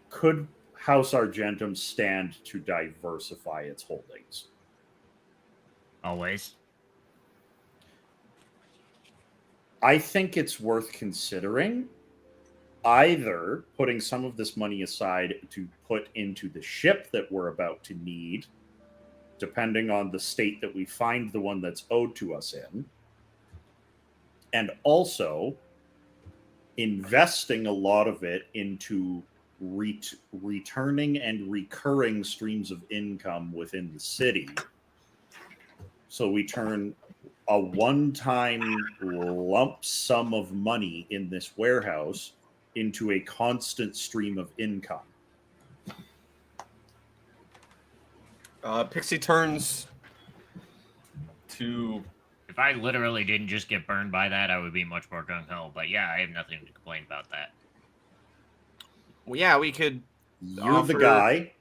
Could House Argentums stand to diversify its holdings? Always. I think it's worth considering either putting some of this money aside to put into the ship that we're about to need, depending on the state that we find the one that's owed to us in, and also investing a lot of it into returning and recurring streams of income within the city. So we turn a one-time lump sum of money in this warehouse into a constant stream of income. Pixie turns to... If I literally didn't just get burned by that, I would be much more gung-ho. But yeah, I have nothing to complain about that. Well, yeah, we could... You're the guy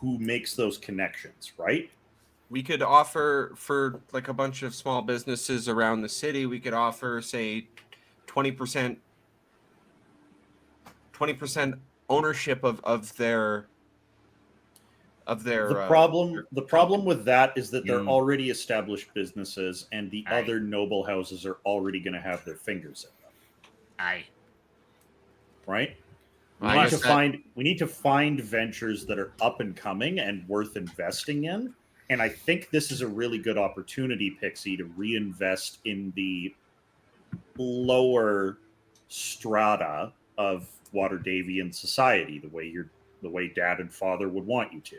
who makes those connections, right? We could offer for like a bunch of small businesses around the city, we could offer, say, 20% ownership of their the problem with that is that they're already established businesses, and the other noble houses are already going to have their fingers in them. Aye. Right? We need to find ventures that are up and coming and worth investing in. And I think this is a really good opportunity, Pixie, to reinvest in the lower strata of Waterdavian society, the way Dad and Father would want you to.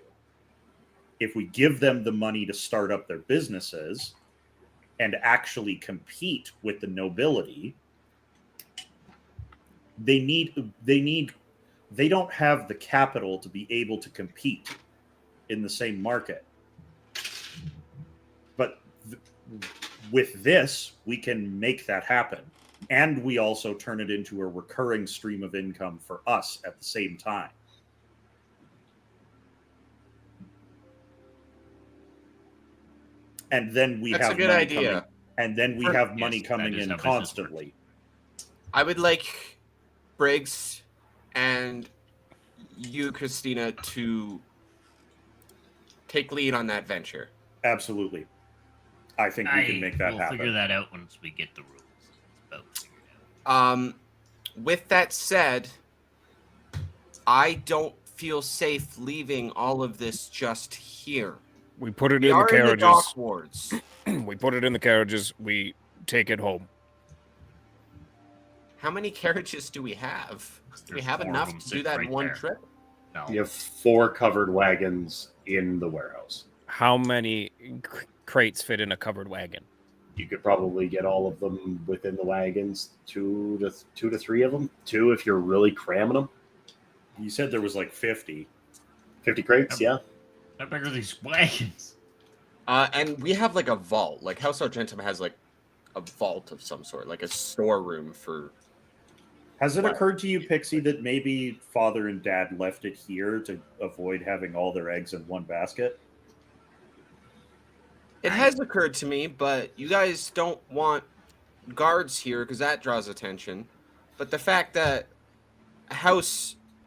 If we give them the money to start up their businesses and actually compete with the nobility, they don't have the capital to be able to compete in the same market. But with this, we can make that happen. And we also turn it into a recurring stream of income for us at the same time. And then we have money coming. And then we have money coming in constantly. I would like Briggs and you, Christina, to take lead on that venture. Absolutely. I think we can make that we'll happen. figure that out once we get the rules. With that said, I don't feel safe leaving all of this just here. We put it We in the are in the carriages. dock wards. We put it in the carriages. We take it home. How many carriages do we have? Do we have enough to do that in one trip? No. You have 4 covered wagons in the warehouse. How many crates fit in a covered wagon? You could probably get all of them within the wagons. 2 to 3 of them. 2 if you're really cramming them. You said there was like 50. 50 crates, yeah. How big are these wagons? And we have like a vault. Like House Argentum has like a vault of some sort, like a storeroom for. Has it occurred to you, Pixie, that maybe Father and Dad left it here to avoid having all their eggs in one basket? It has occurred to me, but you guys don't want guards here because that draws attention. But the fact that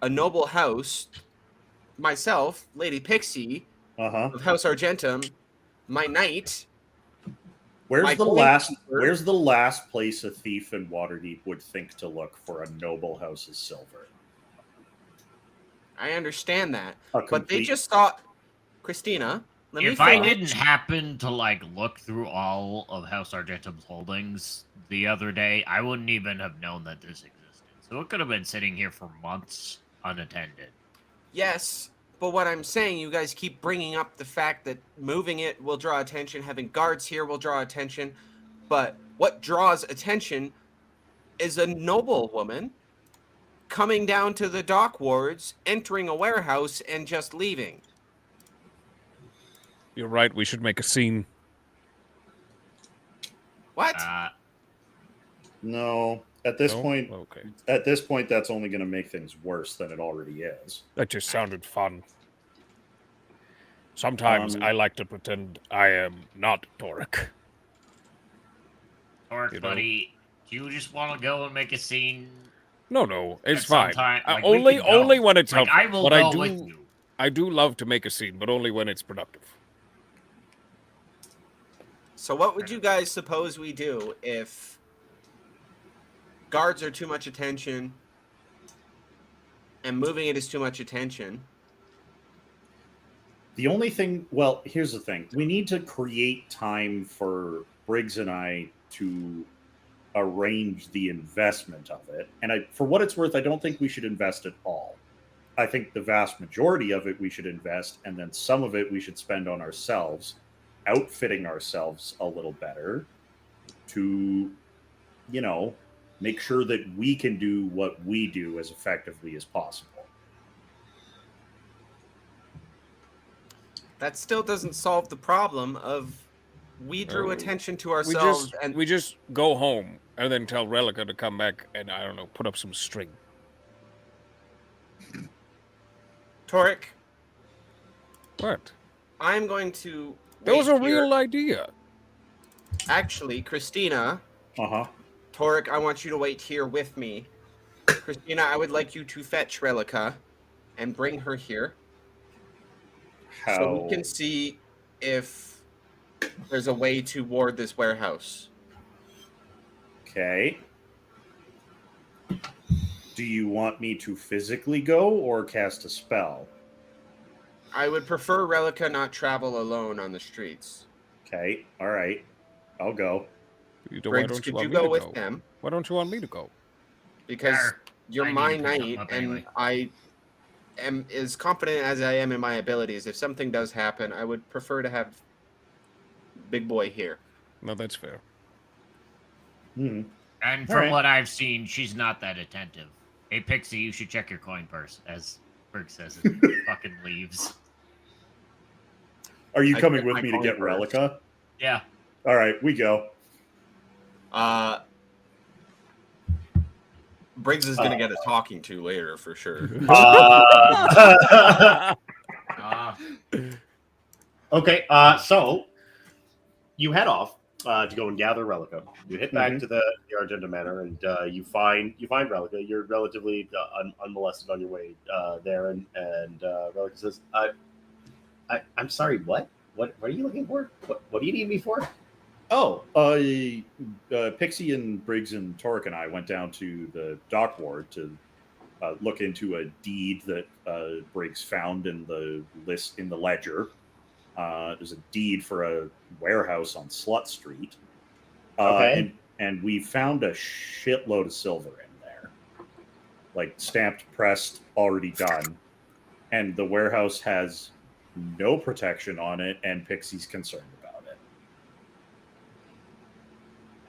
a noble house, myself, Lady Pixie, of House Argentum, my knight. Where's the last place a thief in Waterdeep would think to look for a noble house's silver? I understand that, but they just thought, Christina. If I didn't happen to look through all of House Argentum's holdings the other day, I wouldn't even have known that this existed. So it could have been sitting here for months unattended. Yes, but what I'm saying, you guys keep bringing up the fact that moving it will draw attention, having guards here will draw attention, but what draws attention is a noble woman coming down to the dock wards, entering a warehouse, and just leaving. You're right. We should make a scene. What? No. At this point, okay. At this point, that's only going to make things worse than it already is. That just sounded fun. Sometimes I like to pretend I am not Torek. Torek, buddy, do you just want to go and make a scene? No, it's fine. Only when it's helpful. I will go with you. I do love to make a scene, but only when it's productive. So what would you guys suppose we do if guards are too much attention and moving it is too much attention? The only thing, well, here's the thing. We need to create time for Briggs and I to arrange the investment of it. And for what it's worth, I don't think we should invest it all. I think the vast majority of it we should invest, and then some of it we should spend on ourselves, outfitting ourselves a little better to, make sure that we can do what we do as effectively as possible. That still doesn't solve the problem of we drew attention to ourselves. We just go home and then tell Relica to come back and, I don't know, put up some string. Torek. What? I'm going to... That was a real idea. Actually, Christina. Torek, I want you to wait here with me. Christina, I would like you to fetch Relica and bring her here. So we can see if there's a way to ward this warehouse. Okay. Do you want me to physically go or cast a spell? I would prefer Relica not travel alone on the streets. Okay, all right. I'll go. Briggs, could you go with them? Why don't you want me to go? Because you're my knight, and I am as confident as I am in my abilities. If something does happen, I would prefer to have Big Boy here. No, that's fair. And from what I've seen, she's not that attentive. Hey, Pixie, you should check your coin purse, as Berg says as he fucking leaves. Are you coming with me to get Relica? Yeah. All right, we go. Briggs is going to get a talking to later, for sure. Okay, so you head off to go and gather Relica. You hit back to the Argentum Manor, and you find Relica. You're relatively unmolested on your way there, and Relica says, "I'm sorry. What are you looking for? What do you need me for?" Oh, Pixie and Briggs and Torek and I went down to the dock ward to look into a deed that Briggs found in the ledger. There's a deed for a warehouse on Slut Street. Okay. And we found a shitload of silver in there, like stamped, pressed, already done. And the warehouse has no protection on it, and Pixie's concerned about it.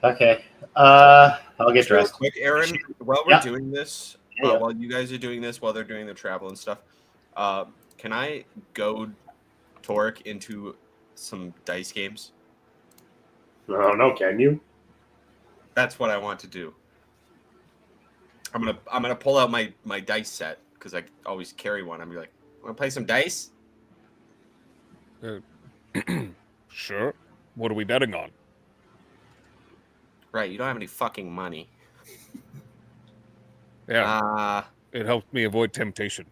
Okay. I'll get Just real dressed. quick, Aaron, while we're Yeah. doing this, Yeah. while you guys are doing this, while they're doing the travel and stuff, can I goad Torek into some dice games? I don't know. Can you? That's what I want to do. I'm gonna pull out my dice set because I always carry one. I'm like, want to play some dice? Sure. What are we betting on? Right, you don't have any fucking money. Yeah. It helped me avoid temptation.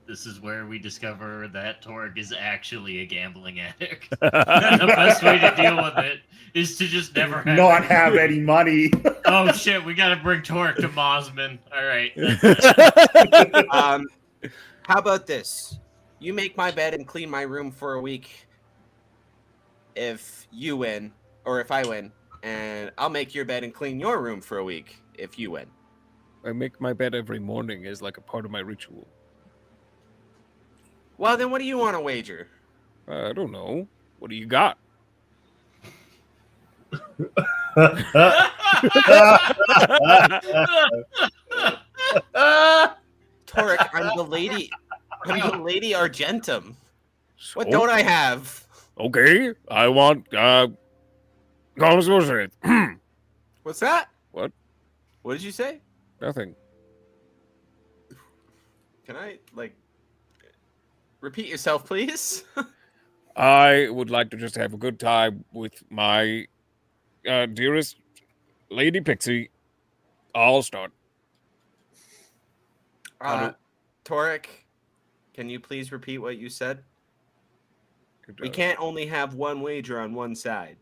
This is where we discover that Torek is actually a gambling addict. And the best way to deal with it is to just never have Not have any money. Oh shit, we gotta bring Torek to Mosman. Alright. How about this? You make my bed and clean my room for a week if you win, or if I win, and I'll make your bed and clean your room for a week if you win. I make my bed every morning as like a part of my ritual. Well, then what do you want to wager? I don't know. What do you got? Torek, I'm the lady. I'm the Lady Argentum. What So? don't I have? Okay, I want What's What's that? What? What did you say? Nothing. Can I repeat yourself, please? I would like to just have a good time with my dearest Lady Pixie. I'll start. Torek, can you please repeat what you said? We can't only have one wager on one side.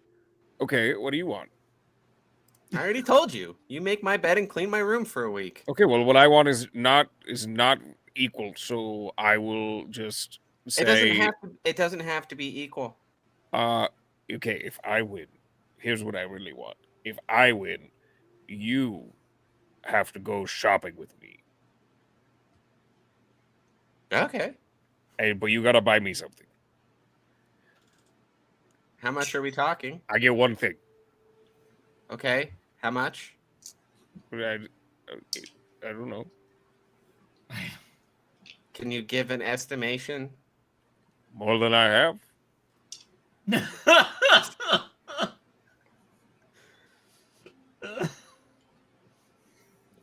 Okay, what do you want? I already told you. You make my bed and clean my room for a week. Okay, well, what I want is not equal, so I will just say It doesn't have to be equal. okay, if I win, here's what I really want. If I win, you have to go shopping with me. Okay. But you gotta buy me something. How much are we talking? I get one thing. Okay. How much? I don't know. Can you give an estimation? More than I have.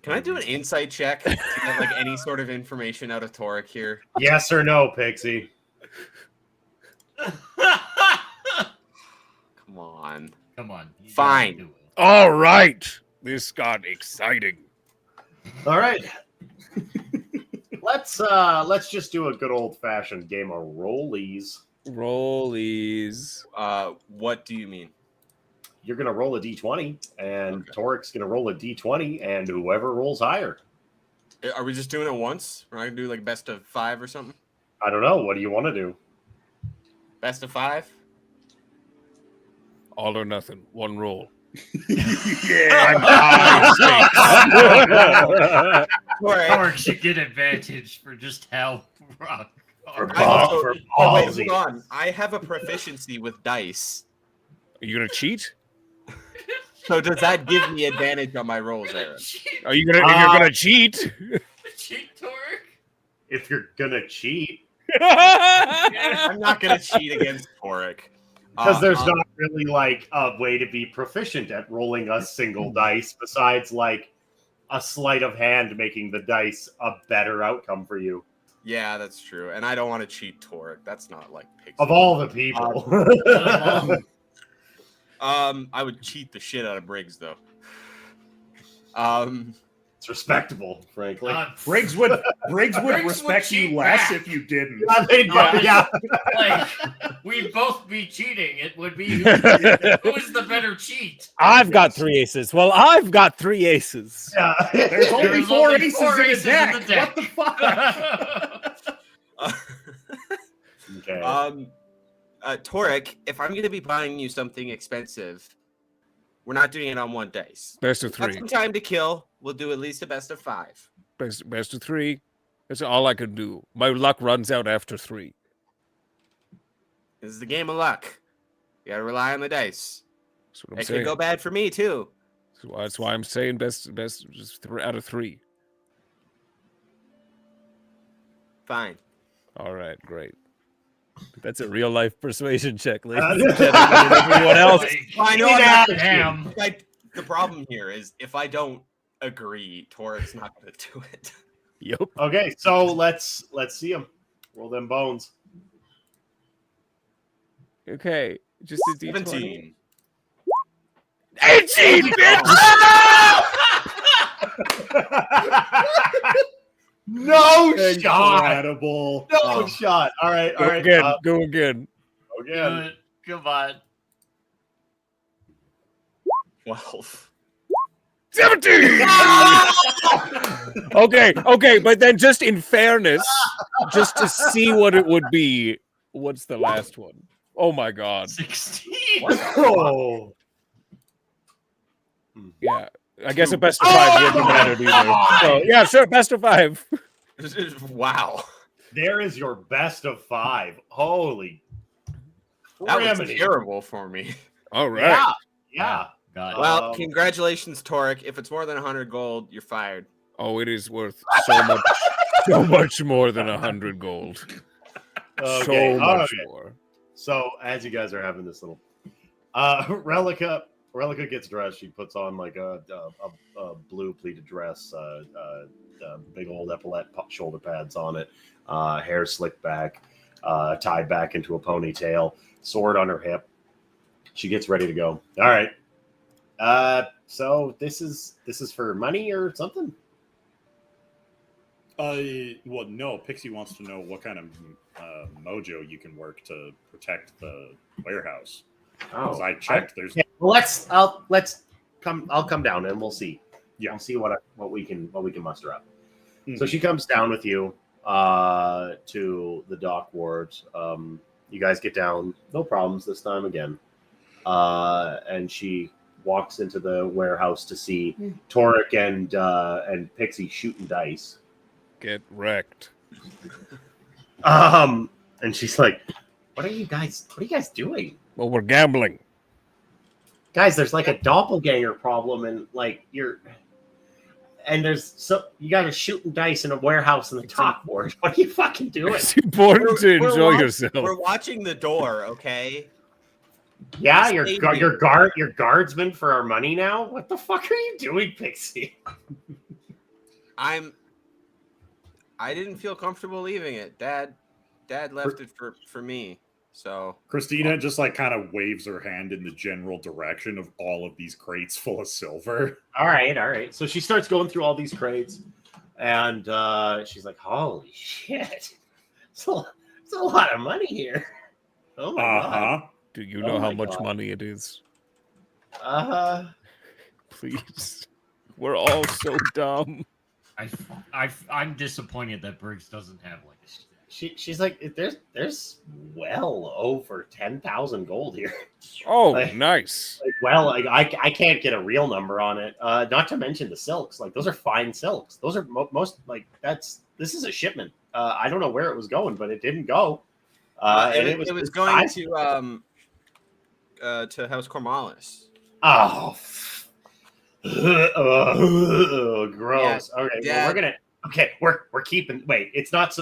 Can I do an insight check to get any sort of information out of Torek here? Yes or no, Pixie? Come on. Come on. Fine. All right. This got exciting. All right. Let's just do a good old fashioned game of rollies. Rollies. What do you mean? You're gonna roll a d20, and Okay. Torek's gonna roll a d20, and whoever rolls higher. Are we just doing it once? We're not gonna do best of 5 or something? I don't know. What do you want to do? Best of 5? All or nothing. One roll. Torek should get advantage for just how rock. For Wait, ballsy. hold on. I have a proficiency with dice. Are you gonna cheat? So does that give me advantage on my rolls, Aaron? Are you gonna? If you're gonna cheat? Cheat, Torek? If you're gonna cheat, I'm not gonna cheat against Torek. because there's not really a way to be proficient at rolling a single dice besides a sleight of hand making the dice a better outcome for you. Yeah, that's true. And I don't want to cheat Torek. That's not Pixie. Of all the people. I would cheat the shit out of Briggs though. It's respectable, frankly. Briggs would respect would you cheat less back. if you didn't. Yeah. Like, we'd both be cheating. It would be who's the better cheat. I've got 3 aces. Well, I've got 3 aces. Yeah. There's only There's four only aces, four in, aces the deck. in the deck. What the fuck? Okay. Torek, if I'm going to be buying you something expensive, we're not doing it on one dice. Best of Got 3. some time to kill. We'll do at least a best of 5. Best of 3. That's all I can do. My luck runs out after 3. This is the game of luck. You got to rely on the dice. That's what I'm It saying. could go bad for me too. That's why I'm saying best just out of 3. Fine. All right, great. That's a real life persuasion check, ladies and gentlemen, and everyone else. Well, I know I'm not gonna Damn. do it. The problem here is if I don't agree, Torek's not going to do it. Yep. Okay, so let's see them. Roll them bones. Okay, just a D20. 17. 18, bitch! No shot. Incredible. No shot. All right. All Go right. again. Go again. Again. Come on. 12. 17! Okay, but then just in fairness, just to see what it would be, what's the last one? Oh my god. 16. Oh. Yeah, I guess a best of 5 wouldn't matter either. So, yeah, sure, best of 5. Wow. There is your best of 5. Holy. That was criminy. terrible for me. All right. Yeah. God. Well, congratulations, Torek. If it's more than 100 gold, you're fired. Oh, it is worth so much more than 100 gold. Okay, So much okay. more. So as you guys are having this little Relica gets dressed. She puts on like a blue pleated dress, big old epaulette shoulder pads on it, hair slicked back, tied back into a ponytail, sword on her hip. She gets ready to go. All right. So this is for money or something? Well, no. Pixie wants to know what kind of mojo you can work to protect the warehouse. Because I checked. There's. Yeah, well, I'll come down and we'll see. Yeah. We'll see what we can muster up. Mm-hmm. So she comes down with you to the dock wards. You guys get down, no problems this time again. And she walks into the warehouse to see Torek and Pixie shooting dice. Get wrecked. And she's like, What are you guys doing? Well, we're gambling. Guys, there's like a doppelganger problem, and like you guys are shooting dice in a warehouse in the top ward. What are you fucking doing? It's important to enjoy yourself. We're watching the door, okay? Yeah, your guardsman for our money now. What the fuck are you doing, Pixie? I didn't feel comfortable leaving it. Dad left it for me. So Christina just like kind of waves her hand in the general direction of all of these crates full of silver. All right. So she starts going through all these crates, and she's like, "Holy shit! It's a lot of money here." Oh my god! Do you know how much money it is? Please. We're all so dumb. I'm disappointed that Briggs doesn't have like a stack. She's like, there's well over 10,000 gold here. Oh, like, nice. I can't get a real number on it. Not to mention the silks. Like those are fine silks. Those are most like this is a shipment. I don't know where it was going, but it didn't go. it was going to House Cormalis. Oh, gross. Yeah, Okay, Dad, well, we're gonna. Okay, we're keeping. Wait, it's not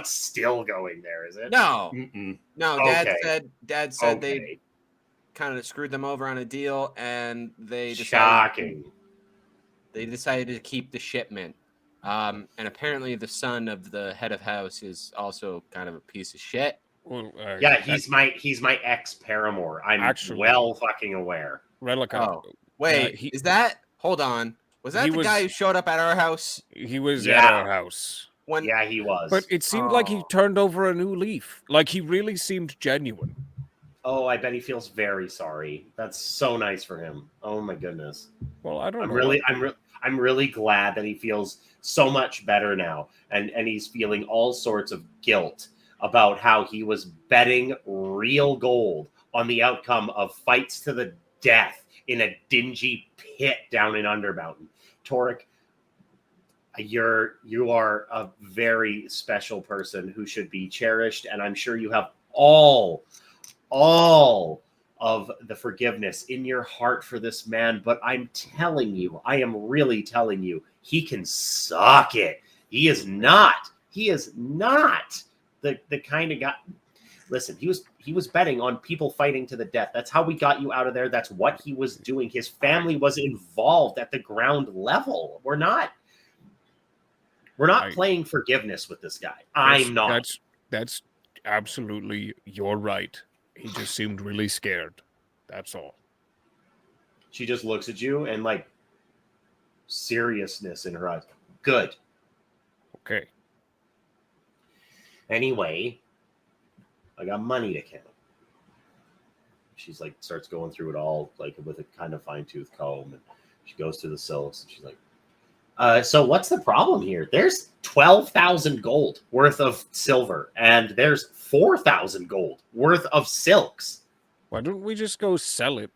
still going there, is it? No, Mm-mm. no. Okay. Dad said Okay. they kind of screwed them over on a deal, and they Shocking. decided to keep the shipment. And apparently, the son of the head of house is also kind of a piece of shit. Well, Yeah, he's my ex paramour. I'm Actually- well fucking aware. Relica. Oh, wait, he- is that? Hold on. Was that the guy who showed up at our house? He was at our house. Yeah, he was. But it seemed like he turned over a new leaf. Like he really seemed genuine. Oh, I bet he feels very sorry. That's so nice for him. Oh my goodness. Well, I don't know. I'm really glad that he feels so much better now, and he's feeling all sorts of guilt about how he was betting real gold on the outcome of fights to the death in a dingy pit down in Undermountain. Torek, you are a very special person who should be cherished, and I'm sure you have all of the forgiveness in your heart for this man. But I'm telling you, I am really telling you, he can suck it. He is not the kind of guy. Listen, he was betting on people fighting to the death. That's how we got you out of there. That's what he was doing. His family was involved at the ground level. We're not playing forgiveness with this guy. I'm not. That's absolutely, you're right. He just seemed really scared. That's all. She just looks at you and like seriousness in her eyes. Good. Okay. Anyway, I got money to count. She's like, starts going through it all like with a kind of fine-tooth comb, and she goes through the silks and she's like, so what's the problem here? There's 12,000 gold worth of silver, and there's 4,000 gold worth of silks. Why don't we just go sell it?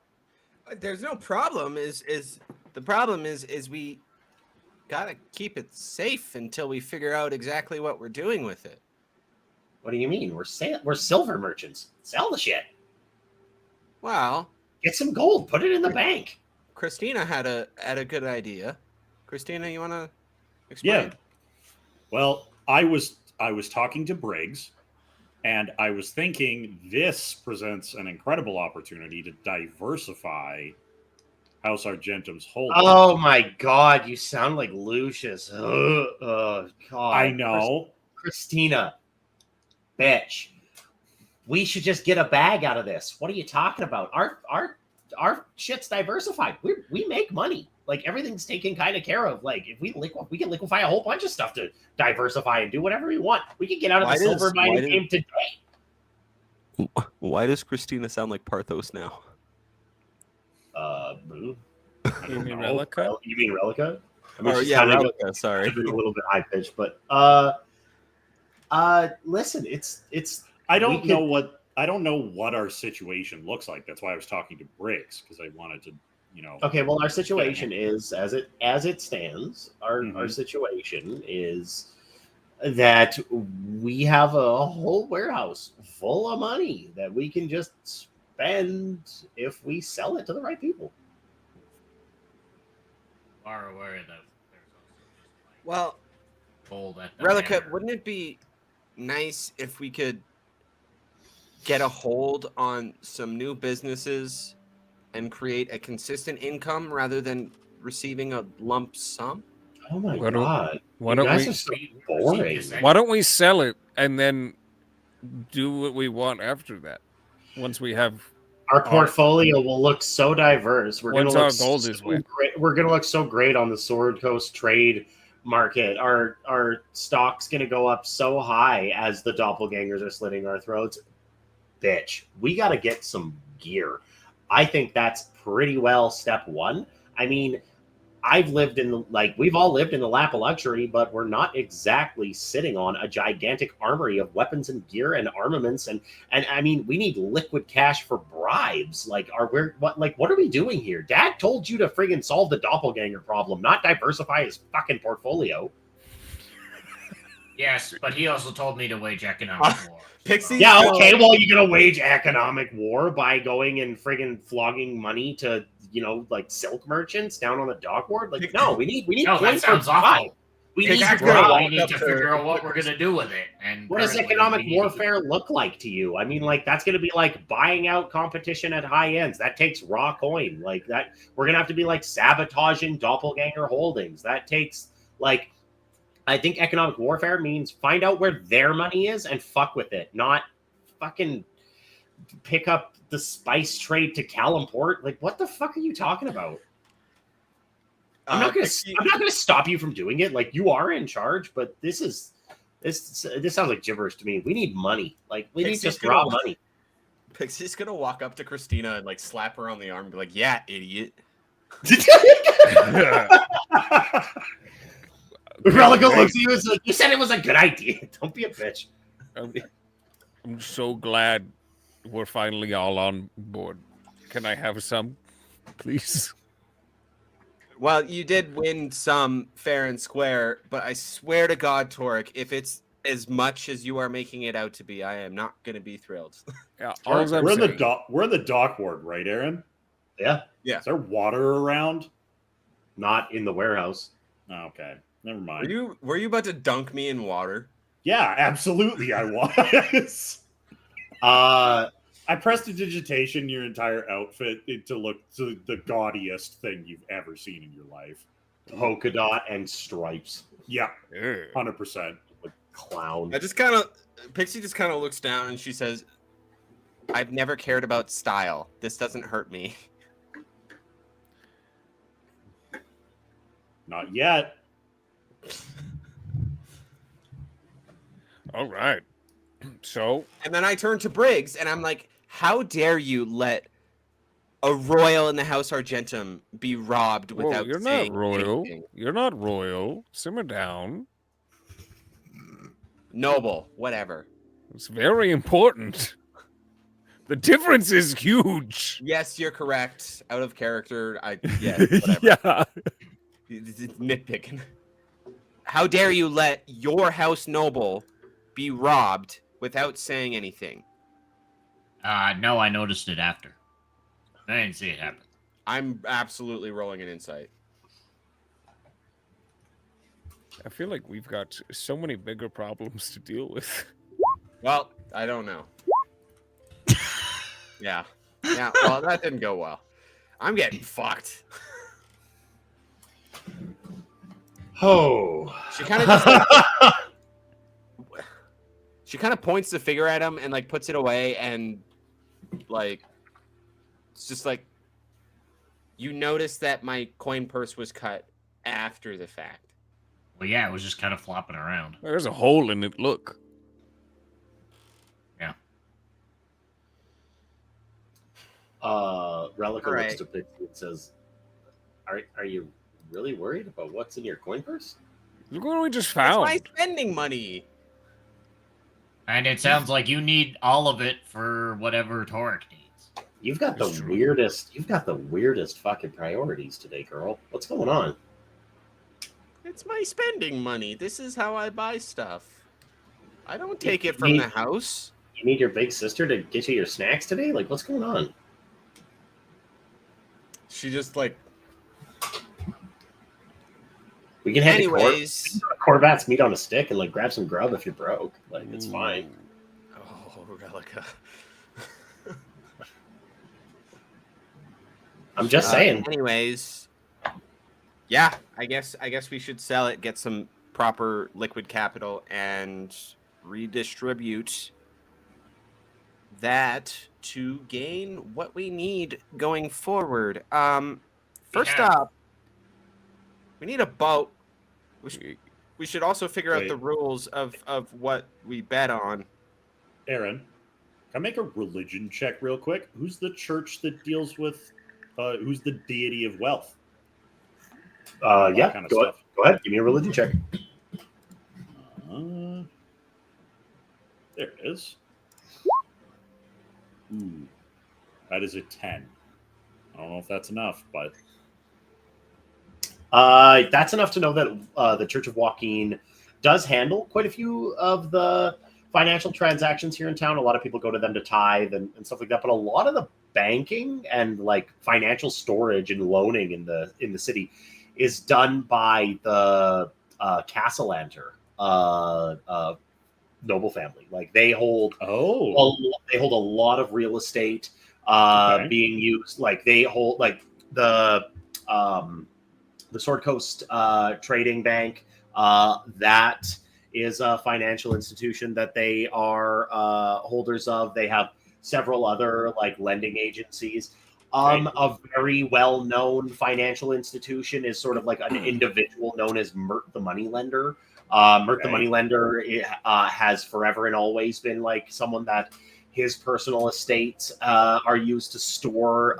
There's no problem. The problem is we gotta keep it safe until we figure out exactly what we're doing with it. What do you mean? We're silver merchants. Sell the shit. Well, get some gold. Put it in the bank. Christina had a good idea. Christina, you want to explain? Yeah. Well, I was talking to Briggs, and I was thinking this presents an incredible opportunity to diversify House Argentum's holdings. Oh my God, you sound like Lucius. Oh God. I know. Christina, bitch. We should just get a bag out of this. What are you talking about? Our shit's diversified. We make money. Like everything's taken kind of care of. Like if we can liquefy a whole bunch of stuff to diversify and do whatever we want. We can get out of the silver mining game today. Why does Christina sound like Parthos now? Boo. You mean Relica? You mean Relica? I mean, Relica. Sorry, a little bit high pitched, but listen, it's. I don't know what our situation looks like. That's why I was talking to Briggs, because I wanted to, Okay, well, our situation is as it stands. Our situation is that we have a whole warehouse full of money that we can just spend if we sell it to the right people. Are aware that there's also well, gold at the Relica, manor. wouldn't it be nice if we could get a hold on some new businesses and create a consistent income rather than receiving a lump sum? Oh my God! Why don't we? Are so boring. Why don't we sell it and then do what we want after that? Once we have our portfolio, will look so diverse. We're going to look gold is great. We're going to look so great on the Sword Coast trade market. Our stock's going to go up so high as the doppelgangers are slitting our throats. Bitch, we got to get some gear. I think that's pretty well step one. I mean, we've all lived in the lap of luxury, but we're not exactly sitting on a gigantic armory of weapons and gear and armaments. And I mean, we need liquid cash for bribes. Like, what are we doing here? Dad told you to friggin' solve the doppelganger problem, not diversify his fucking portfolio. Yes, but he also told me to wage economic war. Pixie? Yeah, okay, well, you're going to wage economic war by going and friggin' flogging money to, like silk merchants down on the dock board? Like, no, we need No, that sounds awful. We need to figure out what we're going to do with it. And what does economic warfare look like to you? I mean, like, that's going to be like buying out competition at high ends. That takes raw coin. Like, that we're going to have to be like sabotaging doppelganger holdings. That takes, like, I think economic warfare means find out where their money is and fuck with it, not fucking pick up the spice trade to Calimport. Like, what the fuck are you talking about? I'm not gonna stop you from doing it. Like, you are in charge, but this sounds like gibberish to me. We need money. Like, we need just raw money. Pixie's gonna walk up to Christina and like slap her on the arm and be like, "Yeah, idiot." Relica looks at you and says, "You said it was a good idea. Don't be a bitch." I'm so glad we're finally all on board. Can I have some, please? Well, you did win some fair and square, but I swear to God, Torek, if it's as much as you are making it out to be, I am not going to be thrilled. Yeah, we're in the dock ward, right, Aaron? Yeah. Yeah. Is there water around? Not in the warehouse. Oh, okay. Never mind. Were you about to dunk me in water? Yeah, absolutely I was. I prestidigitation your entire outfit to look to the gaudiest thing you've ever seen in your life. Polka dot and stripes. Yeah, 100%. Clown. Pixie just kind of looks down and she says, "I've never cared about style. This doesn't hurt me." Not yet. All right. So. And then I turn to Briggs and I'm like, "How dare you let a royal in the House Argentum be robbed without You're saying not royal. anything?" You're not royal. Simmer down. Noble, whatever. It's very important. The difference is huge. Yes, you're correct. Out of character. Whatever. Yeah. It's nitpicking. How dare you let your house noble be robbed without saying anything? No, I noticed it after. I didn't see it happen. I'm absolutely rolling an insight. I feel like we've got so many bigger problems to deal with. Well, I don't know. Yeah. Well, that didn't go well. I'm getting fucked. Oh. She kind of just she kind of points the figure at him and like puts it away, and like it's just like, you notice that my coin purse was cut after the fact. Well, yeah, it was just kind of flopping around. There's a hole in it. Look. Yeah. Relica Right. looks to Pixie and says, "Are you really worried about what's in your coin purse?" Look what we just It's found. my spending money. And it sounds like you need all of it for whatever Torek needs. You've got the weirdest fucking priorities today, girl. What's going on? It's my spending money. This is how I buy stuff. I don't take it from the house. You need your big sister to get you your snacks today? Like, what's going on? She just like. We can head Anyways. to Corvat's meat on a stick and like grab some grub if you're broke. Like, it's fine. Oh, Relica. I'm just saying. Anyways, yeah, I guess we should sell it, get some proper liquid capital, and redistribute that to gain what we need going forward. First up, we need a boat. We should also figure out the rules of what we bet on. Aaron, can I make a religion check real quick? Who's the church that deals with, who's the deity of wealth? Yeah, go ahead. Give me a religion check. There it is. Ooh, that is a 10. I don't know if that's enough, but... That's enough to know that the Church of Joaquin does handle quite a few of the financial transactions here in town. A lot of people go to them to tithe and stuff like that, but a lot of the banking and like financial storage and loaning in the city is done by the Castellanter noble family. Like they hold a lot of real estate being used. Like they hold like the Sword Coast Trading Bank. That is a financial institution that they are holders of. They have several other like lending agencies. A very well-known financial institution is sort of like an individual known as Mert the Moneylender. Mert the Moneylender has forever and always been like someone that his personal estates are used to store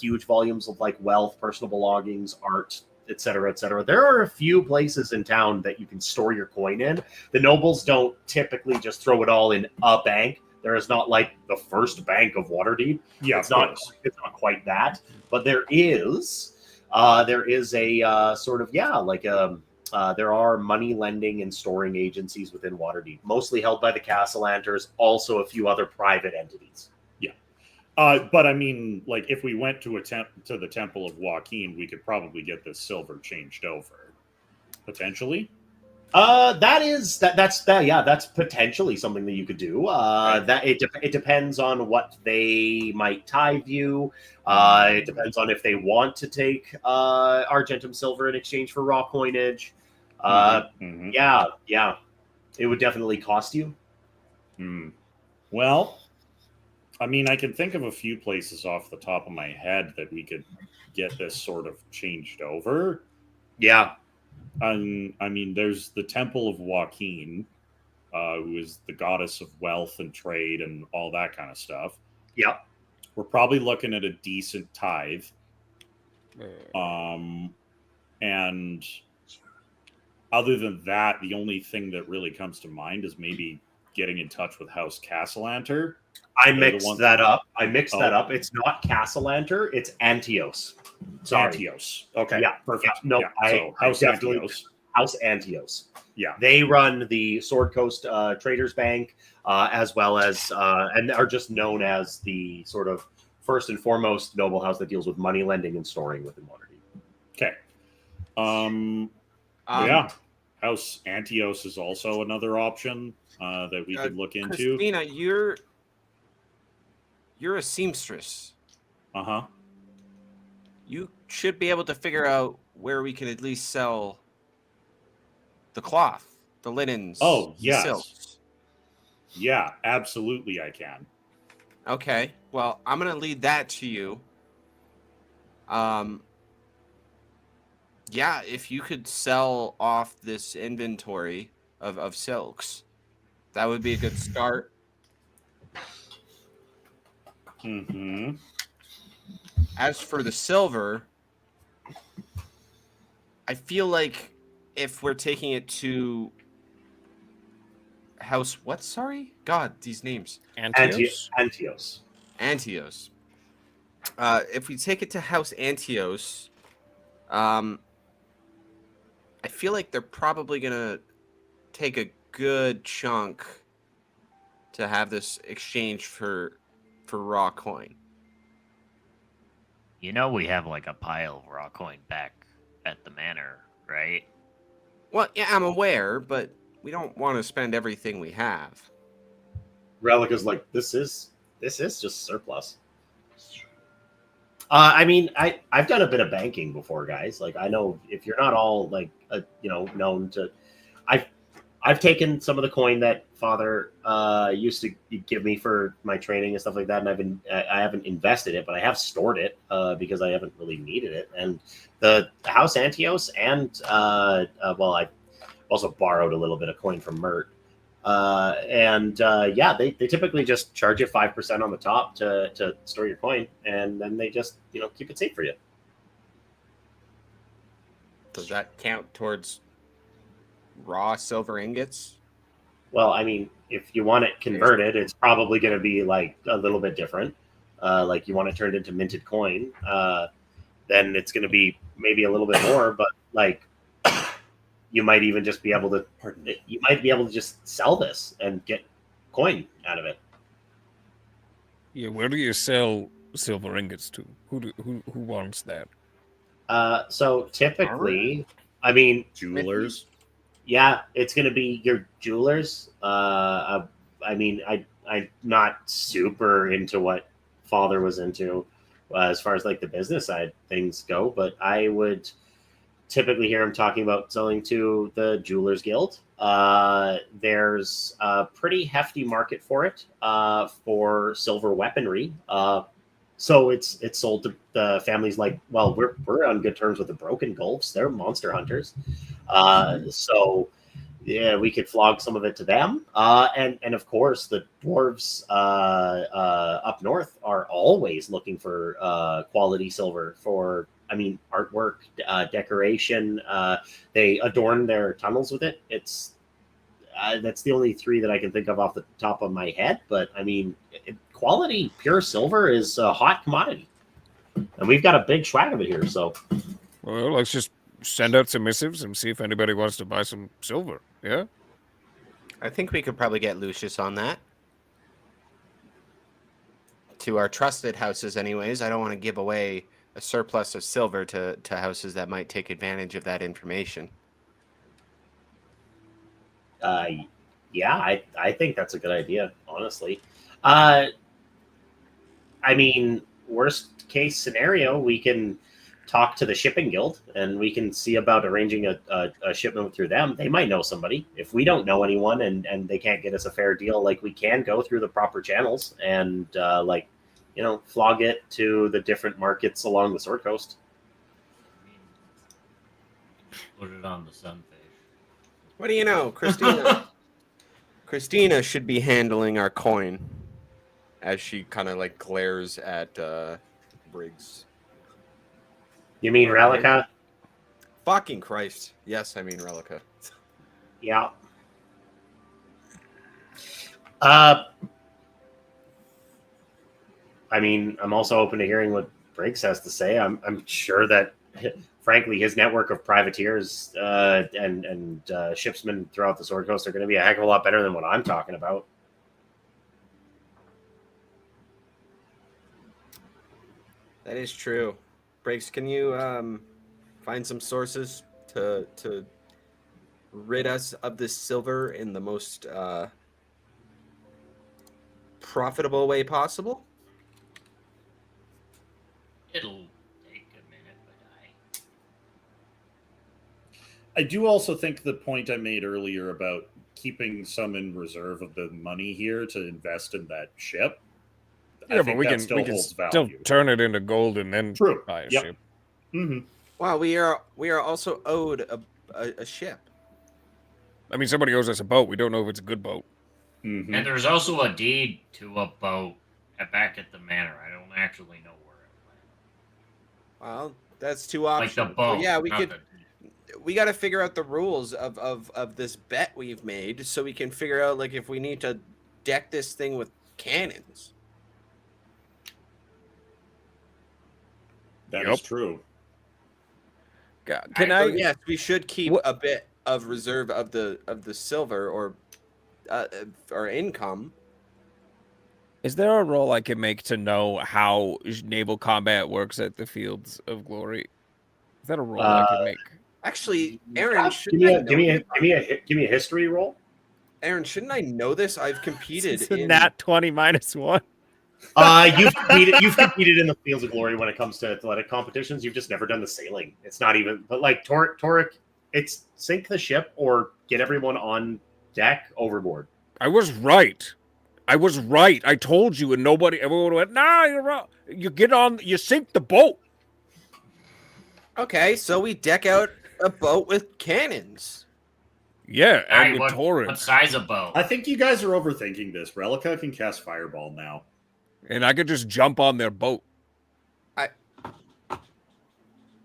huge volumes of like wealth, personal belongings, art, etc., etc. There are a few places in town that you can store your coin in. The nobles don't typically just throw it all in a bank. There is not like the first bank of Waterdeep. Yeah, it's not quite that, but there is a sort of there are money lending and storing agencies within Waterdeep, mostly held by the Castellanters, also a few other private entities. Yeah. But I mean, like if we went to the Temple of Joaquin, we could probably get this silver changed over. Potentially. That's potentially something that you could do. That it depends on what they might tithe you. It depends on if they want to take Argentum silver in exchange for raw coinage. Yeah, it would definitely cost you. Well, I mean, I can think of a few places off the top of my head that we could get this sort of changed over. Yeah. I mean, there's the Temple of Joaquin, who is the goddess of wealth and trade and all that kind of stuff. Yeah. We're probably looking at a decent tithe. And other than that, the only thing that really comes to mind is maybe getting in touch with House Castellanter. I mixed that up. It's not Castellanter, it's Antios. Sorry. Antios. Okay. Yeah. Perfect. Yeah, no, so House Antios. House Antios. Yeah. They run the Sword Coast Traders Bank, as well as, and are just known as the sort of first and foremost noble house that deals with money lending and storing within Waterdeep. Okay. Yeah. House Antios is also another option that we could look into. Christina, you're a seamstress. Uh-huh. You should be able to figure out where we can at least sell the cloth, the linens. Oh, yes. Silks. Yeah, absolutely I can. Okay. Well, I'm going to lead that to you. Yeah, if you could sell off this inventory of silks, that would be a good start. Mm-hmm. As for the silver, I feel like if we're taking it to House what? Sorry? God, these names. Antios. Antios. If we take it to House Antios, I feel like they're probably going to take a good chunk to have this exchange for raw coin. You know we have like a pile of raw coin back at the manor, right? Well, yeah, I'm aware, but we don't want to spend everything we have. Relica's like, this is just surplus. I mean, I've done a bit of banking before, guys. Like, I know if you're not all like, known to, I've taken some of the coin that Father used to give me for my training and stuff like that, and I haven't invested it, but I have stored it because I haven't really needed it. And the House Antios and I've also borrowed a little bit of coin from Mert. They typically just charge you 5% on the top to store your coin, and then they just keep it safe for you. Does that count towards raw silver ingots? Well, I mean, if you want it converted, it's probably going to be like a little bit different. Like you want it turned into minted coin, then it's going to be maybe a little bit more. But like, you might even just be able to. You might be able to just sell this and get coin out of it. Yeah, where do you sell silver ingots to? Who wants that? So typically, I mean, jewelers. Yeah, it's going to be your jewelers. I mean, I'm not super into what Father was into as far as like the business side things go, but I would typically hear him talking about selling to the Jewelers Guild. There's a pretty hefty market for it for silver weaponry. So it's sold to the families like, well, we're on good terms with the Broken Gulfs. They're monster hunters. So yeah, we could flog some of it to them. And of course, the dwarves up north are always looking for quality silver for, I mean, artwork, decoration. They adorn their tunnels with it. It's that's the only three that I can think of off the top of my head. But I mean, quality pure silver is a hot commodity, and we've got a big swag of it here. So, well, let's just send out some missives and see if anybody wants to buy some silver. Yeah. I think we could probably get Lucius on that. To our trusted houses, anyways. I don't want to give away a surplus of silver to houses that might take advantage of that information. Yeah, I think that's a good idea, honestly. I mean, worst case scenario, we can talk to the shipping guild and we can see about arranging a shipment through them. They might know somebody. If we don't know anyone and they can't get us a fair deal, like, we can go through the proper channels and flog it to the different markets along the Sword Coast. Put it on the sunfish. What do you know, Christina? Christina should be handling our coin. As she kind of like glares at Briggs. You mean Relica? Fucking Christ. Yes, I mean Relica. Yeah. I mean, I'm also open to hearing what Briggs has to say. I'm sure that, frankly, his network of privateers and shipsmen throughout the Sword Coast are going to be a heck of a lot better than what I'm talking about. That is true. Briggs, can you find some sources to rid us of this silver in the most profitable way possible? It'll take a minute, but I do also think the point I made earlier about keeping some in reserve of the money here to invest in that ship. Yeah, but we can still turn it into gold and then buy a ship. Mm-hmm. Wow, we are also owed a ship. I mean, somebody owes us a boat. We don't know if it's a good boat. Mm-hmm. And there's also a deed to a boat back at the manor. I don't actually know where it went. Well, that's two options. Like the boat. So yeah, we got to figure out the rules of this bet we've made, so we can figure out like if we need to deck this thing with cannons. That is true. Yes, we should keep a bit of reserve of the silver or income. Is there a roll I can make to know how naval combat works at the Fields of Glory? Is that a roll I can make? Actually, Aaron, give me a history roll. Aaron, shouldn't I know this? I've competed It's a nat 20 -1. You've competed in the Fields of Glory when it comes to athletic competitions. You've just never done the sailing. It's not even, but like Torek, it's sink the ship or get everyone on deck overboard. I was right. I told you, and everyone went, nah, you're wrong. You get on, you sink the boat. Okay, so we deck out a boat with cannons. Yeah, and what size of boat? I think you guys are overthinking this. Relica can cast Fireball now. And I could just jump on their boat.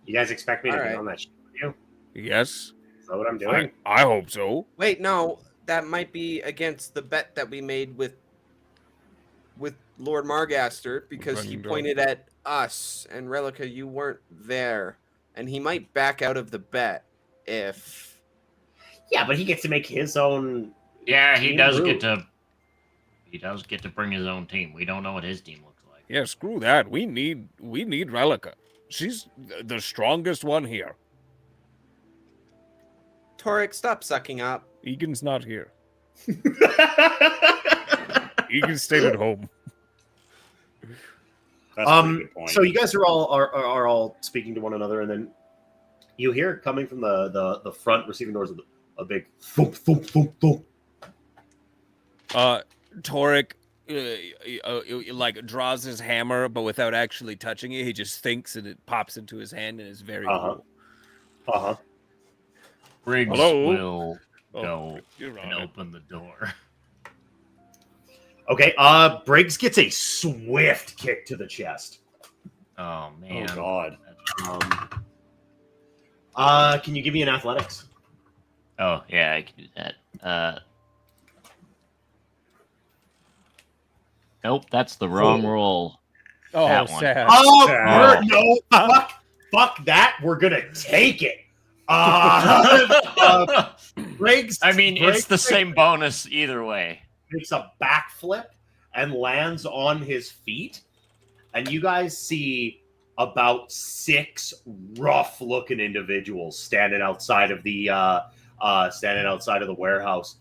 You guys expect me to be on that ship with you? Yes. Is that what I'm doing? I hope so. Wait, no, that might be against the bet that we made with Lord Margaster, because he pointed at us, and Relica, you weren't there, and he might back out of the bet if. Yeah, but he gets to make his own. Yeah, he does get to. He does get to bring his own team. We don't know what his team looks like. Yeah, screw that. We need Relica. She's the strongest one here. Torek, stop sucking up. Egan's not here. Egan stayed at home. That's a pretty good point. So you guys are all speaking to one another, and then you hear coming from the front receiving doors a big thump thump thump thump. Torek, like draws his hammer, but without actually touching it. He just thinks, and it pops into his hand, and it's very cool. Briggs Hello? will Oh, go you're and on it. open the door. Okay, Briggs gets a swift kick to the chest. Oh man! Oh God. Can you give me an athletics? Oh yeah, I can do that. Nope, that's the wrong roll. Oh, That one. sad. No, fuck that. We're gonna take it. Briggs. I mean, it's the same bonus either way. Makes a backflip and lands on his feet, and you guys see about 6 rough-looking individuals standing outside of the warehouse,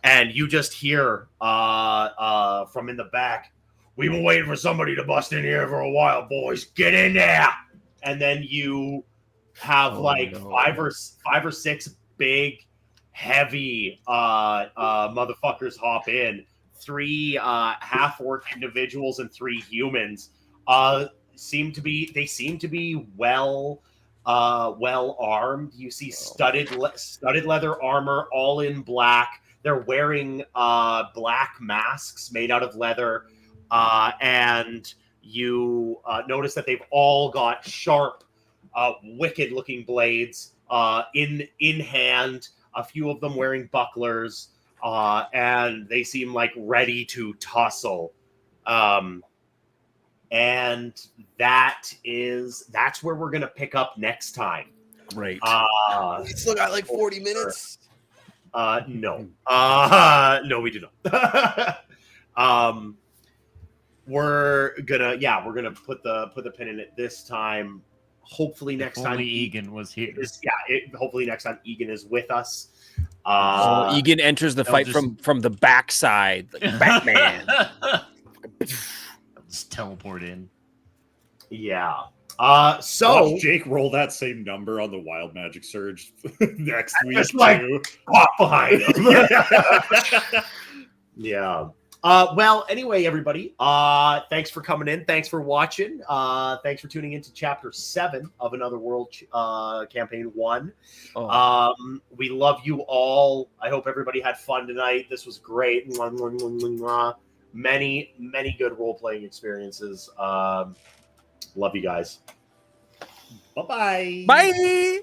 and you just hear from in the back, "We've been waiting for somebody to bust in here for a while, boys. Get in there!" And then you have five or six big, heavy motherfuckers hop in. 3 half-orc individuals and 3 humans seem to be well armed. You see studded leather armor, all in black. They're wearing black masks made out of leather, and you notice that they've all got sharp, wicked-looking blades in hand. A few of them wearing bucklers. And they seem like ready to tussle. And that's where we're gonna pick up next time. Great. We still got like 40 minutes. No. No, we do not. We're gonna put the pin in it this time. Hopefully next time Egan was here. Hopefully next time Egan is with us. Egan enters the fight from the backside, like Batman. Just teleport in. Yeah. So watch Jake roll that same number on the Wild Magic Surge next week. Just like pop behind him. Yeah. Well, anyway, everybody, thanks for coming in. Thanks for watching. Thanks for tuning into Chapter 7 of Another World Campaign 1. We love you all. I hope everybody had fun tonight. This was great. Many good role-playing experiences. Love you guys. Bye-bye. Bye.